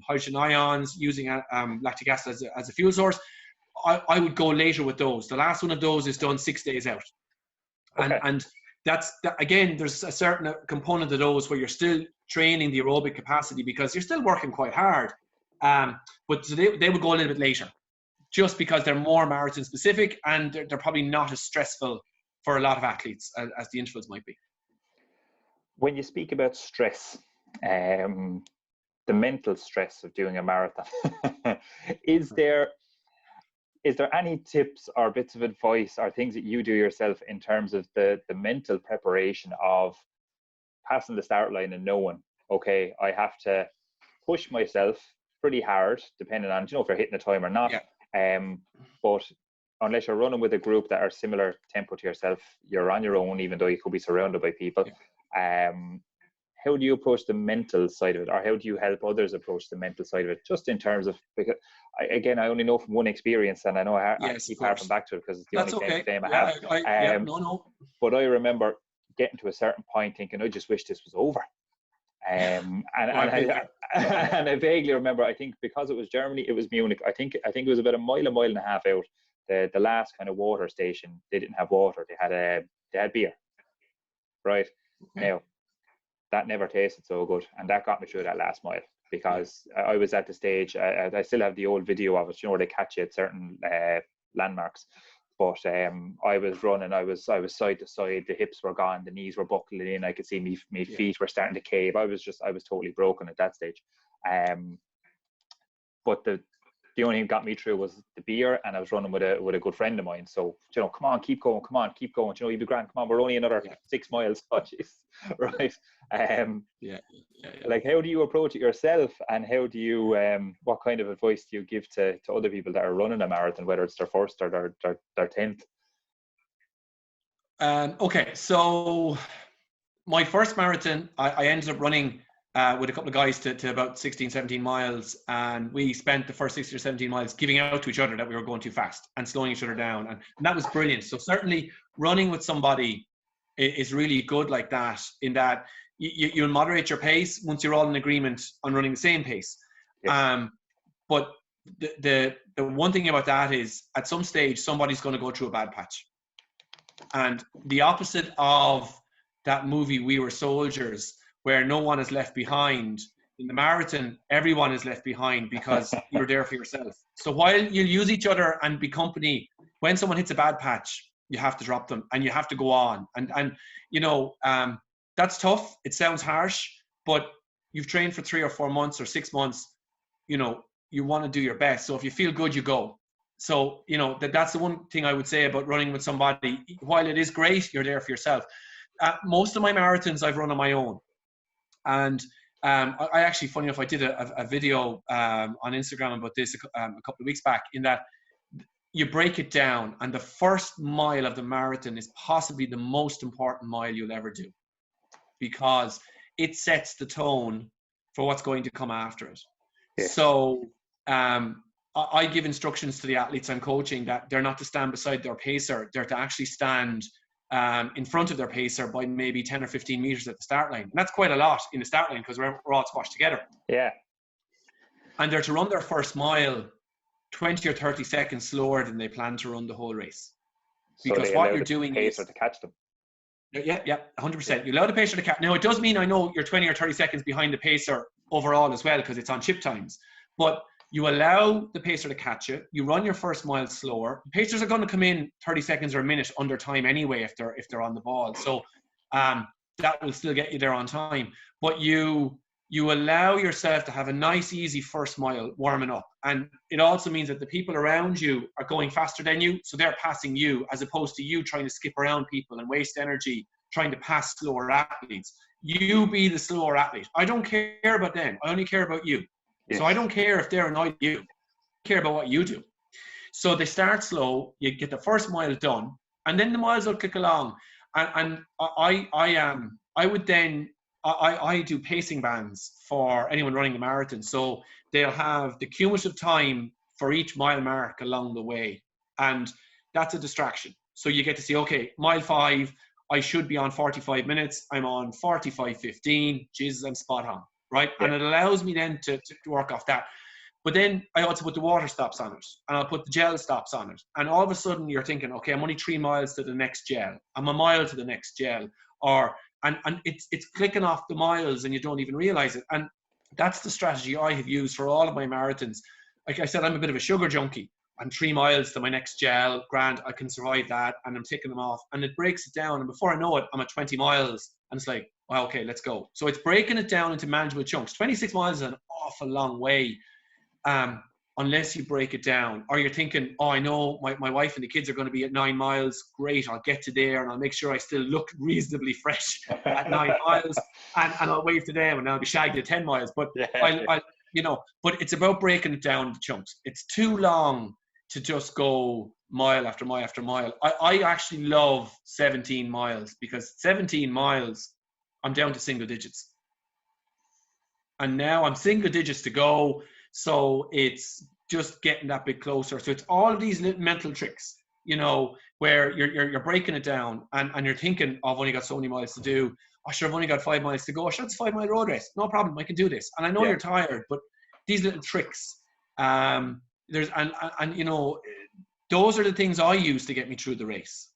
hydrogen ions, using lactic acid as a fuel source. I would go later with those. The last one of those is done 6 days out. And again, there's a certain component of those where you're still training the aerobic capacity because you're still working quite hard. But so they would go a little bit later, just because they're more marathon specific and they're probably not as stressful for a lot of athletes as the intervals might be. When you speak about stress, the mental stress of doing a marathon, is there any tips or bits of advice or things that you do yourself in terms of the mental preparation of passing the start line and knowing, okay, I have to push myself pretty hard, depending on, if you're hitting a time or not. But unless you're running with a group that are similar tempo to yourself, you're on your own, even though you could be surrounded by people. How do you approach the mental side of it, or how do you help others approach the mental side of it? Just in terms of, because I only know from one experience, and I know I keep harping back to it because it's the only claim I have. But I remember getting to a certain point thinking, I just wish this was over. And I vaguely remember, I think because it was Germany, it was Munich. I think it was about a mile and a half out. The last kind of water station, they didn't have water. They had beer. Right. Now, that never tasted so good, and that got me through that last mile, because I was at the stage, I still have the old video of it, where they catch you at certain landmarks. But I was running, I was side to side, the hips were gone, the knees were buckling in, I could see my feet were starting to cave. I was totally broken at that stage. But the only thing that got me through was the beer, and I was running with a good friend of mine. So, you know, come on, keep going. You know, you'll be grand. Come on, we're only another 6 miles. Oh, jeez. Right. Like, how do you approach it yourself, and how do you, what kind of advice do you give to other people that are running a marathon, whether it's their first or their 10th? Okay, so my first marathon, I ended up running with a couple of guys to about 16, 17 miles. And we spent the first 16 or 17 miles giving out to each other that we were going too fast and slowing each other down. And that was brilliant. So certainly running with somebody is really good like that, in that you'll moderate your pace once you're all in agreement on running the same pace. Yes. But the one thing about that is, at some stage, somebody's going to go through a bad patch. And the opposite of that movie, We Were Soldiers, where no one is left behind, in the marathon, everyone is left behind because you're there for yourself. So while you'll use each other and be company, when someone hits a bad patch, you have to drop them and you have to go on. And you know, that's tough. It sounds harsh, but you've trained for 3 or 4 months or 6 months. You know, you want to do your best. So if you feel good, you go. So, you know, that's the one thing I would say about running with somebody. While it is great, you're there for yourself. Most of my marathons I've run on my own. And I actually, funny enough, I did a video on Instagram about this a couple of weeks back, in that you break it down, and the first mile of the marathon is possibly the most important mile you'll ever do, because it sets the tone for what's going to come after it. Yeah. So I give instructions to the athletes I'm coaching that they're not to stand beside their pacer, they're to actually stand in front of their pacer by maybe 10 or 15 meters at the start line. And that's quite a lot in the start line, because we're all squashed together. Yeah. And they're to run their first mile 20 or 30 seconds slower than they plan to run the whole race. Because so what you're doing is pacer to catch them. Yeah, 100%. You allow the pacer to catch. Now, it does mean, I know you're 20 or 30 seconds behind the pacer overall as well, because it's on chip times. But you allow the pacer to catch it. You run your first mile slower. Pacers are going to come in 30 seconds or a minute under time anyway if they're on the ball. So that will still get you there on time. But you allow yourself to have a nice, easy first mile warming up. And it also means that the people around you are going faster than you, so they're passing you, as opposed to you trying to skip around people and waste energy trying to pass slower athletes. You be the slower athlete. I don't care about them. I only care about you. Yes. So I don't care if they're annoyed at you. I care about what you do. So they start slow. You get the first mile done, and then the miles will click along. And I would then I do pacing bands for anyone running the marathon. So they'll have the cumulative time for each mile mark along the way, and that's a distraction. So you get to see, okay, mile 5, I should be on 45 minutes. I'm on 45:15. Jesus, I'm spot on. Right. Yeah. And it allows me then to work off that. But then I also put the water stops on it, and I'll put the gel stops on it. And all of a sudden you're thinking, okay, I'm only 3 miles to the next gel. I'm a mile to the next gel. And it's clicking off the miles and you don't even realize it. And that's the strategy I have used for all of my marathons. Like I said, I'm a bit of a sugar junkie. I'm 3 miles to my next gel. Grand, I can survive that. And I'm ticking them off. And it breaks it down. And before I know it, I'm at 20 miles. And it's like, well, okay, let's go. So it's breaking it down into manageable chunks. 26 miles is an awful long way, unless you break it down. Or you're thinking, oh, I know my wife and the kids are going to be at 9 miles. Great, I'll get to there and I'll make sure I still look reasonably fresh at 9 miles. And I'll wave to them and I'll be shagged at 10 miles. But but it's about breaking it down into chunks. It's too long to just go mile after mile after mile. I actually love 17 miles, because 17 miles, I'm down to single digits. And now I'm single digits to go. So it's just getting that bit closer. So it's all of these little mental tricks, you know, where you're breaking it down and you're thinking, oh, I've only got so many miles to do. Oh, sure, I've only got 5 miles to go. Sure, it's a 5-mile road race. No problem. I can do this. And I know you're tired, but these little tricks, and you know, those are the things I use to get me through the race.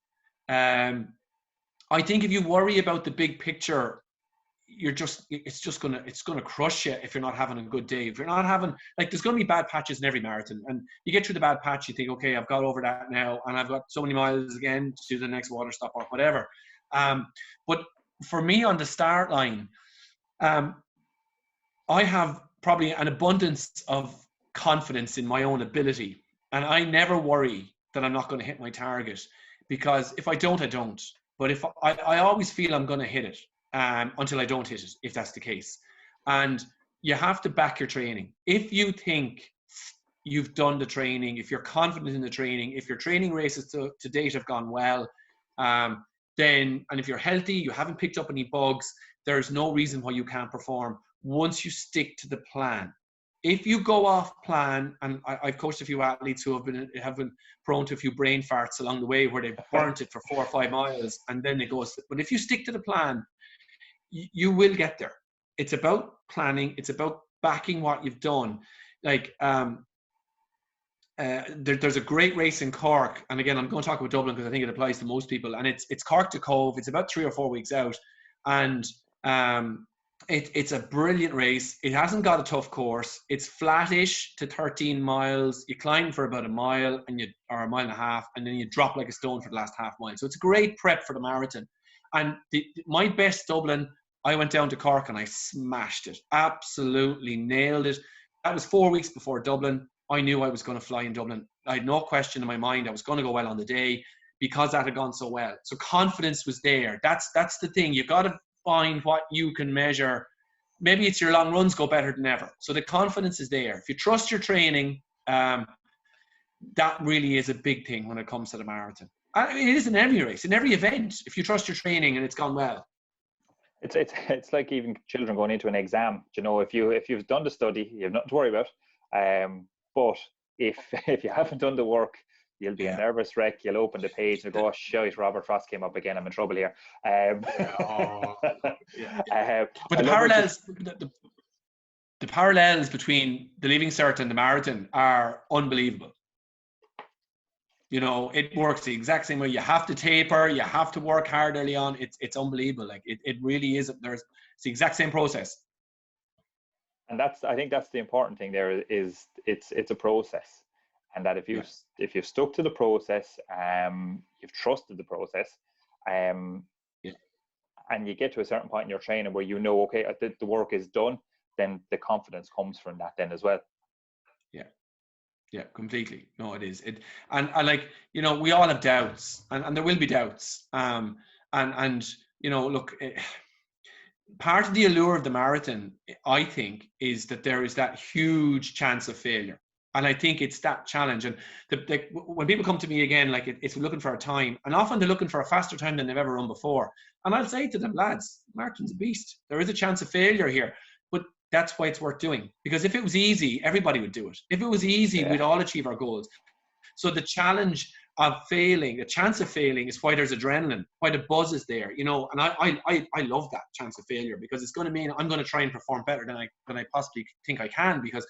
I think if you worry about the big picture, it's gonna crush you if you're not having a good day. If you're not having, like, there's gonna be bad patches in every marathon, and you get through the bad patch, you think, okay, I've got over that now, and I've got so many miles again to do the next water stop or whatever. But for me on the start line, I have probably an abundance of confidence in my own ability. And I never worry that I'm not going to hit my target, because if I don't, I don't. But if I always feel I'm going to hit it until I don't hit it, if that's the case. And you have to back your training. If you think you've done the training, if you're confident in the training, if your training races to date have gone well, then, and if you're healthy, you haven't picked up any bugs, there's no reason why you can't perform once you stick to the plan. If you go off plan, and I've coached a few athletes who have been prone to a few brain farts along the way where they've burnt it for 4 or 5 miles and then it goes. But if you stick to the plan, you will get there. It's about planning. It's about backing what you've done. Like there's a great race in Cork, and again, I'm going to talk about Dublin because I think it applies to most people. And it's Cork to Cove. It's about 3 or 4 weeks out, and it's a brilliant race. It hasn't got a tough course. It's flattish to 13 miles. You climb for about a mile or a mile and a half, and then you drop like a stone for the last half mile. So it's a great prep for the marathon. And my best Dublin, I went down to Cork and I smashed it. Absolutely nailed it. That was 4 weeks before Dublin. I knew I was going to fly in Dublin. I had no question in my mind I was going to go well on the day because that had gone so well. So confidence was there. That's the thing. You've got to find what you can measure. Maybe it's your long runs go better than ever. So the confidence is there. If you trust your training, that really is a big thing when it comes to the marathon. I mean, it is in every race, in every event. If you trust your training and it's gone well. It's like even children going into an exam. You know, if you've done the study, you have nothing to worry about. But if you haven't done the work, you'll be a nervous wreck. You'll open the page and go, "Oh shit, Robert Frost came up again. I'm in trouble here." But the parallels between the Leaving Cert and the marathon are unbelievable. You know, it works the exact same way. You have to taper. You have to work hard early on. It's unbelievable. Like it really is. It's the exact same process. And I think that's the important thing there is it's a process, and that if you've stuck to the process, you've trusted the process, and you get to a certain point in your training where you know, okay, the work is done, then the confidence comes from that then as well. Yeah, completely. No, it is. And like, you know, we all have doubts, and there will be doubts. And you know, look, part of the allure of the marathon, I think, is that there is that huge chance of failure. And I think it's that challenge. And when people come to me again, like it's looking for a time, and often they're looking for a faster time than they've ever run before. And I'll say to them, lads, marathon's a beast. There is a chance of failure here. But that's why it's worth doing. Because if it was easy, everybody would do it. If it was easy, we'd all achieve our goals. So the challenge of failing, the chance of failing, is why there's adrenaline, why the buzz is there, you know. And I love that chance of failure, because it's going to mean I'm going to try and perform better than I possibly think I can, because,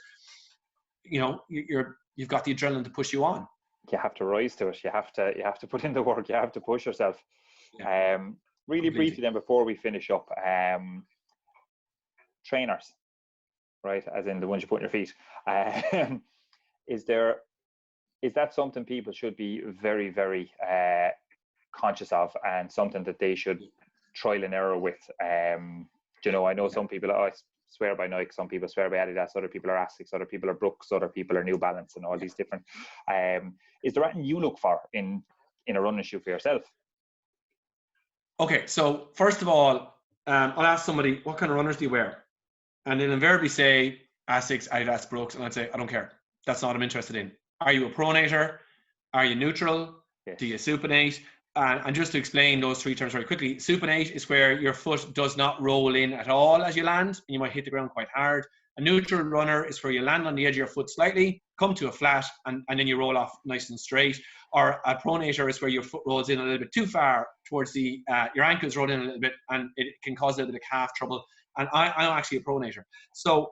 you know, you've got the adrenaline to push you on. You have to rise to it. You have to put in the work. You have to push yourself. Yeah. Really briefly then, before we finish up, trainers, right? As in the ones you put in your feet. Is that something people should be very, very conscious of, and something that they should trial and error with? You know, I know some people, I swear by Nike, some people swear by Adidas, other people are Asics, other people are Brooks, other people are New Balance, and all these different. Is there anything you look for in a running shoe for yourself? Okay, so first of all, I'll ask somebody, what kind of runners do you wear? And they'll invariably say Asics, Adidas, Brooks, and I'd say, I don't care. That's not what I'm interested in. Are you a pronator? Are you neutral? Yes. Do you supinate? And just to explain those three terms very quickly, supinate is where your foot does not roll in at all as you land, and you might hit the ground quite hard. A neutral runner is where you land on the edge of your foot slightly, come to a flat, and then you roll off nice and straight. Or a pronator is where your foot rolls in a little bit too far towards your ankles roll in a little bit, and it can cause a little bit of calf trouble. And I'm actually a pronator. So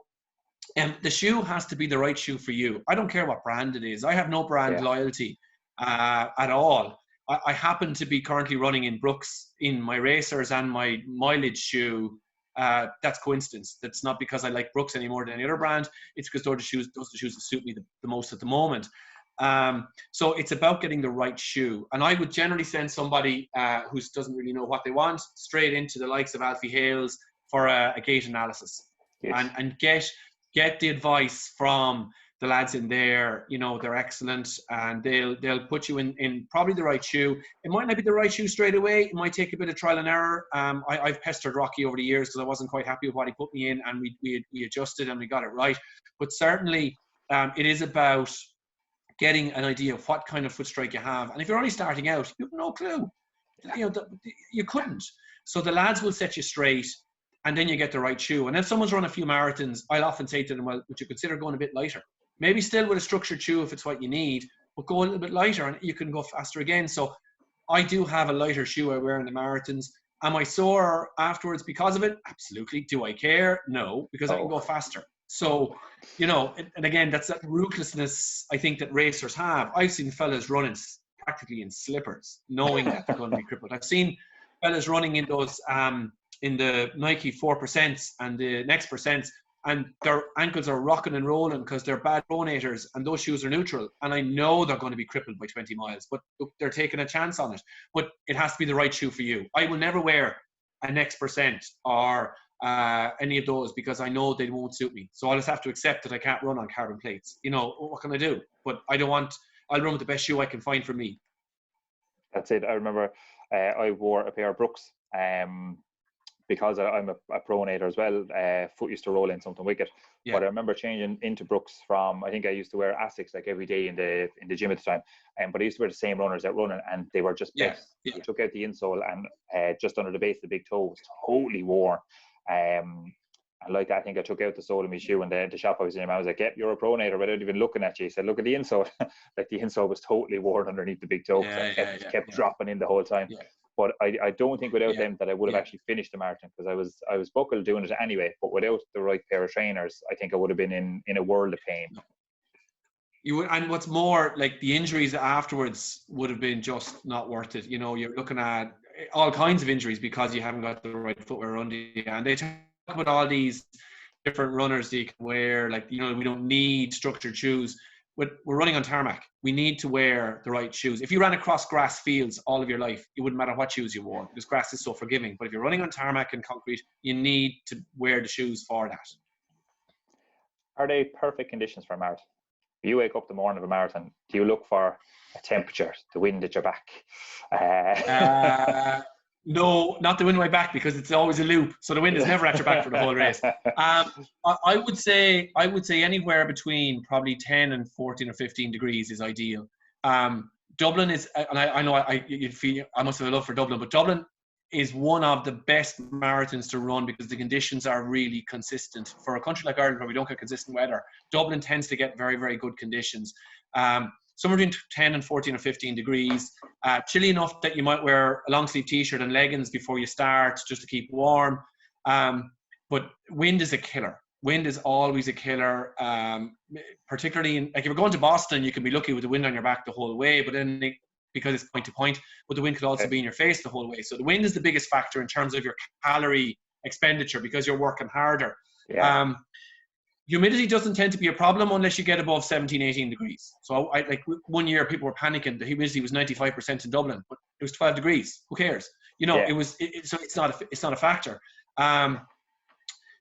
the shoe has to be the right shoe for you. I don't care what brand it is. I have no brand loyalty at all. I happen to be currently running in Brooks in my racers and my mileage shoe. That's coincidence. That's not because I like Brooks any more than any other brand. It's because those are the shoes that suit me the most at the moment. So it's about getting the right shoe. And I would generally send somebody who doesn't really know what they want straight into the likes of Alfie Hales for a gait analysis. Yes. And get the advice from the lads in there, you know, they're excellent, and they'll put you in probably the right shoe. It might not be the right shoe straight away. It might take a bit of trial and error. I've pestered Rocky over the years because I wasn't quite happy with what he put me in, and we adjusted and we got it right. But certainly, it is about getting an idea of what kind of foot strike you have. And if you're only starting out, you have no clue. You know, you couldn't. So the lads will set you straight, and then you get the right shoe. And if someone's run a few marathons, I'll often say to them, well, would you consider going a bit lighter? Maybe still with a structured shoe if it's what you need, but go a little bit lighter and you can go faster again. So I do have a lighter shoe I wear in the marathons. Am I sore afterwards because of it? Absolutely. Do I care? No, because I can go faster. So, you know, and again, that's that ruthlessness I think that racers have. I've seen fellas running practically in slippers, knowing that they're going to be crippled. I've seen fellas running in those, in the Nike 4% and the next percents, and their ankles are rocking and rolling because they're bad pronators, and those shoes are neutral. And I know they're going to be crippled by 20 miles, but look, they're taking a chance on it. But it has to be the right shoe for you. I will never wear a next percent or any of those because I know they won't suit me. So I'll just have to accept that I can't run on carbon plates. You know, what can I do? But I'll run with the best shoe I can find for me. That's it. I remember I wore a pair of Brooks. Because I'm a pronator as well, foot used to roll in something wicked. Yeah. But I remember changing into Brooks from, I think I used to wear Asics like every day in the gym at the time. But I used to wear the same runners out running, and they were just best. Yeah. I took out the insole, and just under the base of the big toe was totally worn. And like that, I think I took out the sole of my shoe, and the shop I was in, I was like, yep, you're a pronator without even looking at you. He said, look at the insole. Like the insole was totally worn underneath the big toe. It kept dropping in the whole time. Yeah. But I don't think without them that I would have actually finished the marathon, because I was buckled doing it anyway. But without the right pair of trainers, I think I would have been in a world of pain. You would, and what's more, like the injuries afterwards would have been just not worth it. You know, you're looking at all kinds of injuries because you haven't got the right footwear under you. And they talk about all these different runners that you can wear. Like, you know, we don't need structured shoes. We're running on tarmac. We need to wear the right shoes. If you ran across grass fields all of your life, it wouldn't matter what shoes you wore because grass is so forgiving. But if you're running on tarmac and concrete, you need to wear the shoes for that. Are they perfect conditions for a marathon? If you wake up the morning of a marathon, do you look for a temperature, the wind at your back? No, not the wind at my back, because it's always a loop. So the wind is never at your back for the whole race. I would say anywhere between probably 10 and 14 or 15 degrees is ideal. Dublin is, and I know I must have a love for Dublin, but Dublin is one of the best marathons to run because the conditions are really consistent. For a country like Ireland where we don't get consistent weather, Dublin tends to get very, very good conditions. Somewhere between 10 and 14 or 15 degrees. Chilly enough that you might wear a long sleeve t-shirt and leggings before you start just to keep warm. But wind is a killer. Wind is always a killer, particularly like if you're going to Boston, you can be lucky with the wind on your back the whole way, but then because it's point to point, but the wind could also be in your face the whole way. So the wind is the biggest factor in terms of your calorie expenditure because you're working harder. Yeah. Humidity doesn't tend to be a problem unless you get above 17, 18 degrees. So like one year people were panicking. The humidity was 95% in Dublin, but it was 12 degrees. Who cares? You know, so it's not a factor.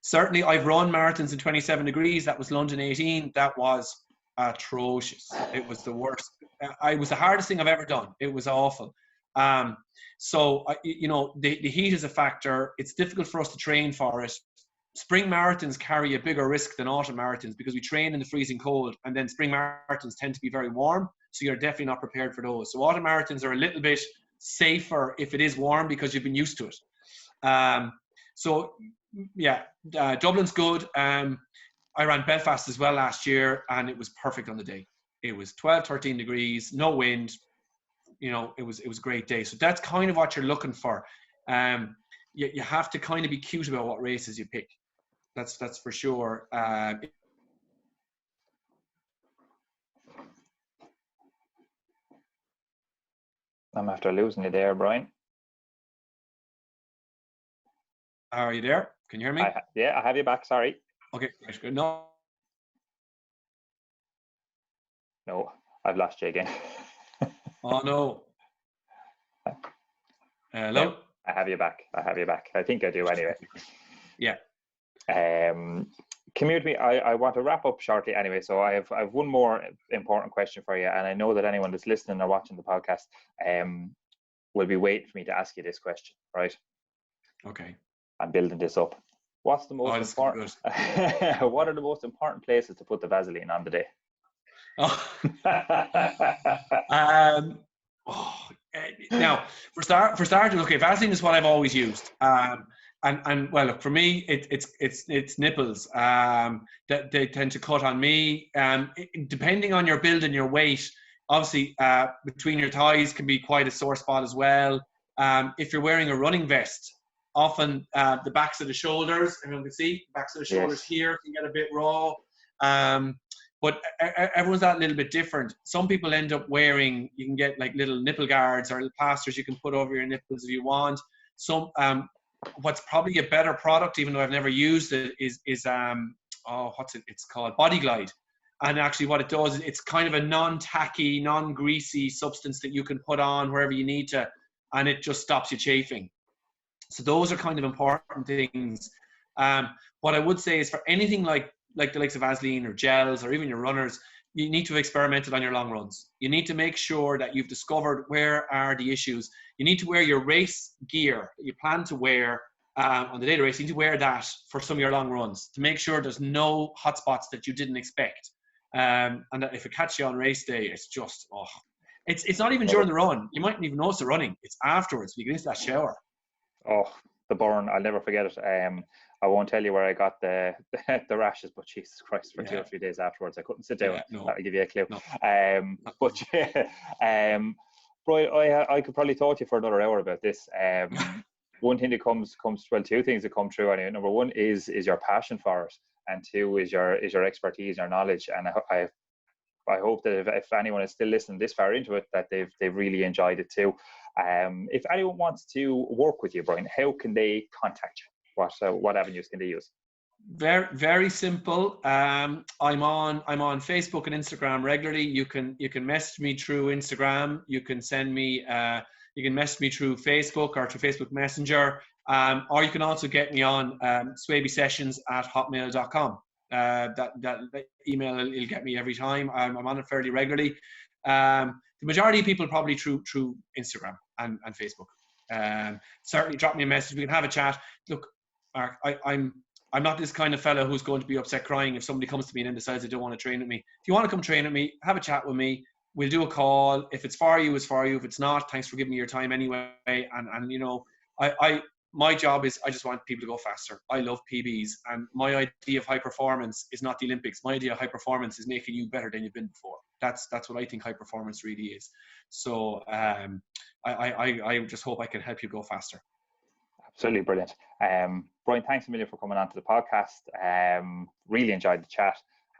Certainly I've run marathons in 27 degrees. That was London 18. That was atrocious. It was the worst. It was the hardest thing I've ever done. It was awful. So, you know, the heat is a factor. It's difficult for us to train for it. Spring marathons carry a bigger risk than autumn marathons because we train in the freezing cold, and then spring marathons tend to be very warm. So you're definitely not prepared for those. So autumn marathons are a little bit safer if it is warm because you've been used to it. So yeah, Dublin's good. I ran Belfast as well last year, and it was perfect on the day. It was 12, 13 degrees, no wind. You know, it was a great day. So that's kind of what you're looking for. You have to kind of be cute about what races you pick. That's for sure. I'm after losing you there, Brian. Are you there? Can you hear me? I have you back. Sorry. Okay, good. No, I've lost you again. Oh no. Hello. No, I have you back. I think I do anyway. Yeah. come here to me. I want to wrap up shortly anyway, so I have one more important question for you, and I know that anyone that's listening or watching the podcast will be waiting for me to ask you this question, right? Okay. I'm building this up. What's the most important? What are the most important places to put the Vaseline on the day? Oh. Now, for starters, okay, Vaseline is what I've always used. And well, look, for me, it's nipples that they tend to cut on me. Depending on your build and your weight, obviously, between your thighs can be quite a sore spot as well. If you're wearing a running vest, often the backs of the shoulders, everyone can see, backs of the shoulders here can get a bit raw. But everyone's that little bit different. Some people end up wearing, you can get like little nipple guards or little plasters you can put over your nipples if you want. Some, what's probably a better product, even though I've never used it, is it's called Body Glide. And actually what it does is it's kind of a non-tacky, non-greasy substance that you can put on wherever you need to, and it just stops you chafing. So those are kind of important things. What I would say is for anything like the likes of Vaseline or gels or even your runners, you need to have experimented on your long runs. You need to make sure that you've discovered where are the issues. You need to wear your race gear that you plan to wear on the day of the race. You need to wear that for some of your long runs to make sure there's no hot spots that you didn't expect. And that if it catches you on race day, it's just, it's not even during the run. You mightn't even notice the running. It's afterwards. You get into that shower. Oh, the burn! I'll never forget it. I won't tell you where I got the rashes, but Jesus Christ, for 2 or 3 days afterwards, I couldn't sit down. That'll give you a clue. No. But Brian, I could probably talk to you for another hour about this. One thing that comes well, two things that come true anyway. Number one is your passion for it, and two is your expertise, your knowledge. And I hope that if anyone is still listening this far into it, that they've really enjoyed it too. If anyone wants to work with you, Brian, how can they contact you? What avenues can they use? Very, very simple. I'm on Facebook and Instagram regularly. You can message me through Instagram. You can send me you can message me through Facebook or through Facebook Messenger. Or you can also get me on Swaby Sessions at hotmail.com. That email will get me every time. I'm on it fairly regularly. The majority of people probably through Instagram and Facebook. Certainly drop me a message. We can have a chat. Look, Mark, I'm not this kind of fellow who's going to be upset crying if somebody comes to me and then decides they don't want to train with me. If you want to come train with me, have a chat with me. We'll do a call. If it's for you, it's for you. If it's not, thanks for giving me your time anyway. And you know, my job is I just want people to go faster. I love PBs, and my idea of high performance is not the Olympics. My idea of high performance is making you better than you've been before. That's what I think high performance really is. So I just hope I can help you go faster. Absolutely brilliant. Brian, thanks a million for coming on to the podcast. Really enjoyed the chat,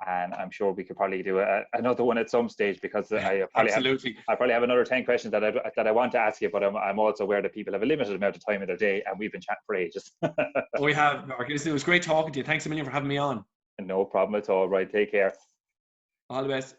and I'm sure we could probably do another one at some stage, because I probably have another 10 questions that I want to ask you, but I'm also aware that people have a limited amount of time in their day, and we've been chatting for ages. We have, Mark. It was great talking to you. Thanks a million for having me on. No problem at all. Right, take care. All the best.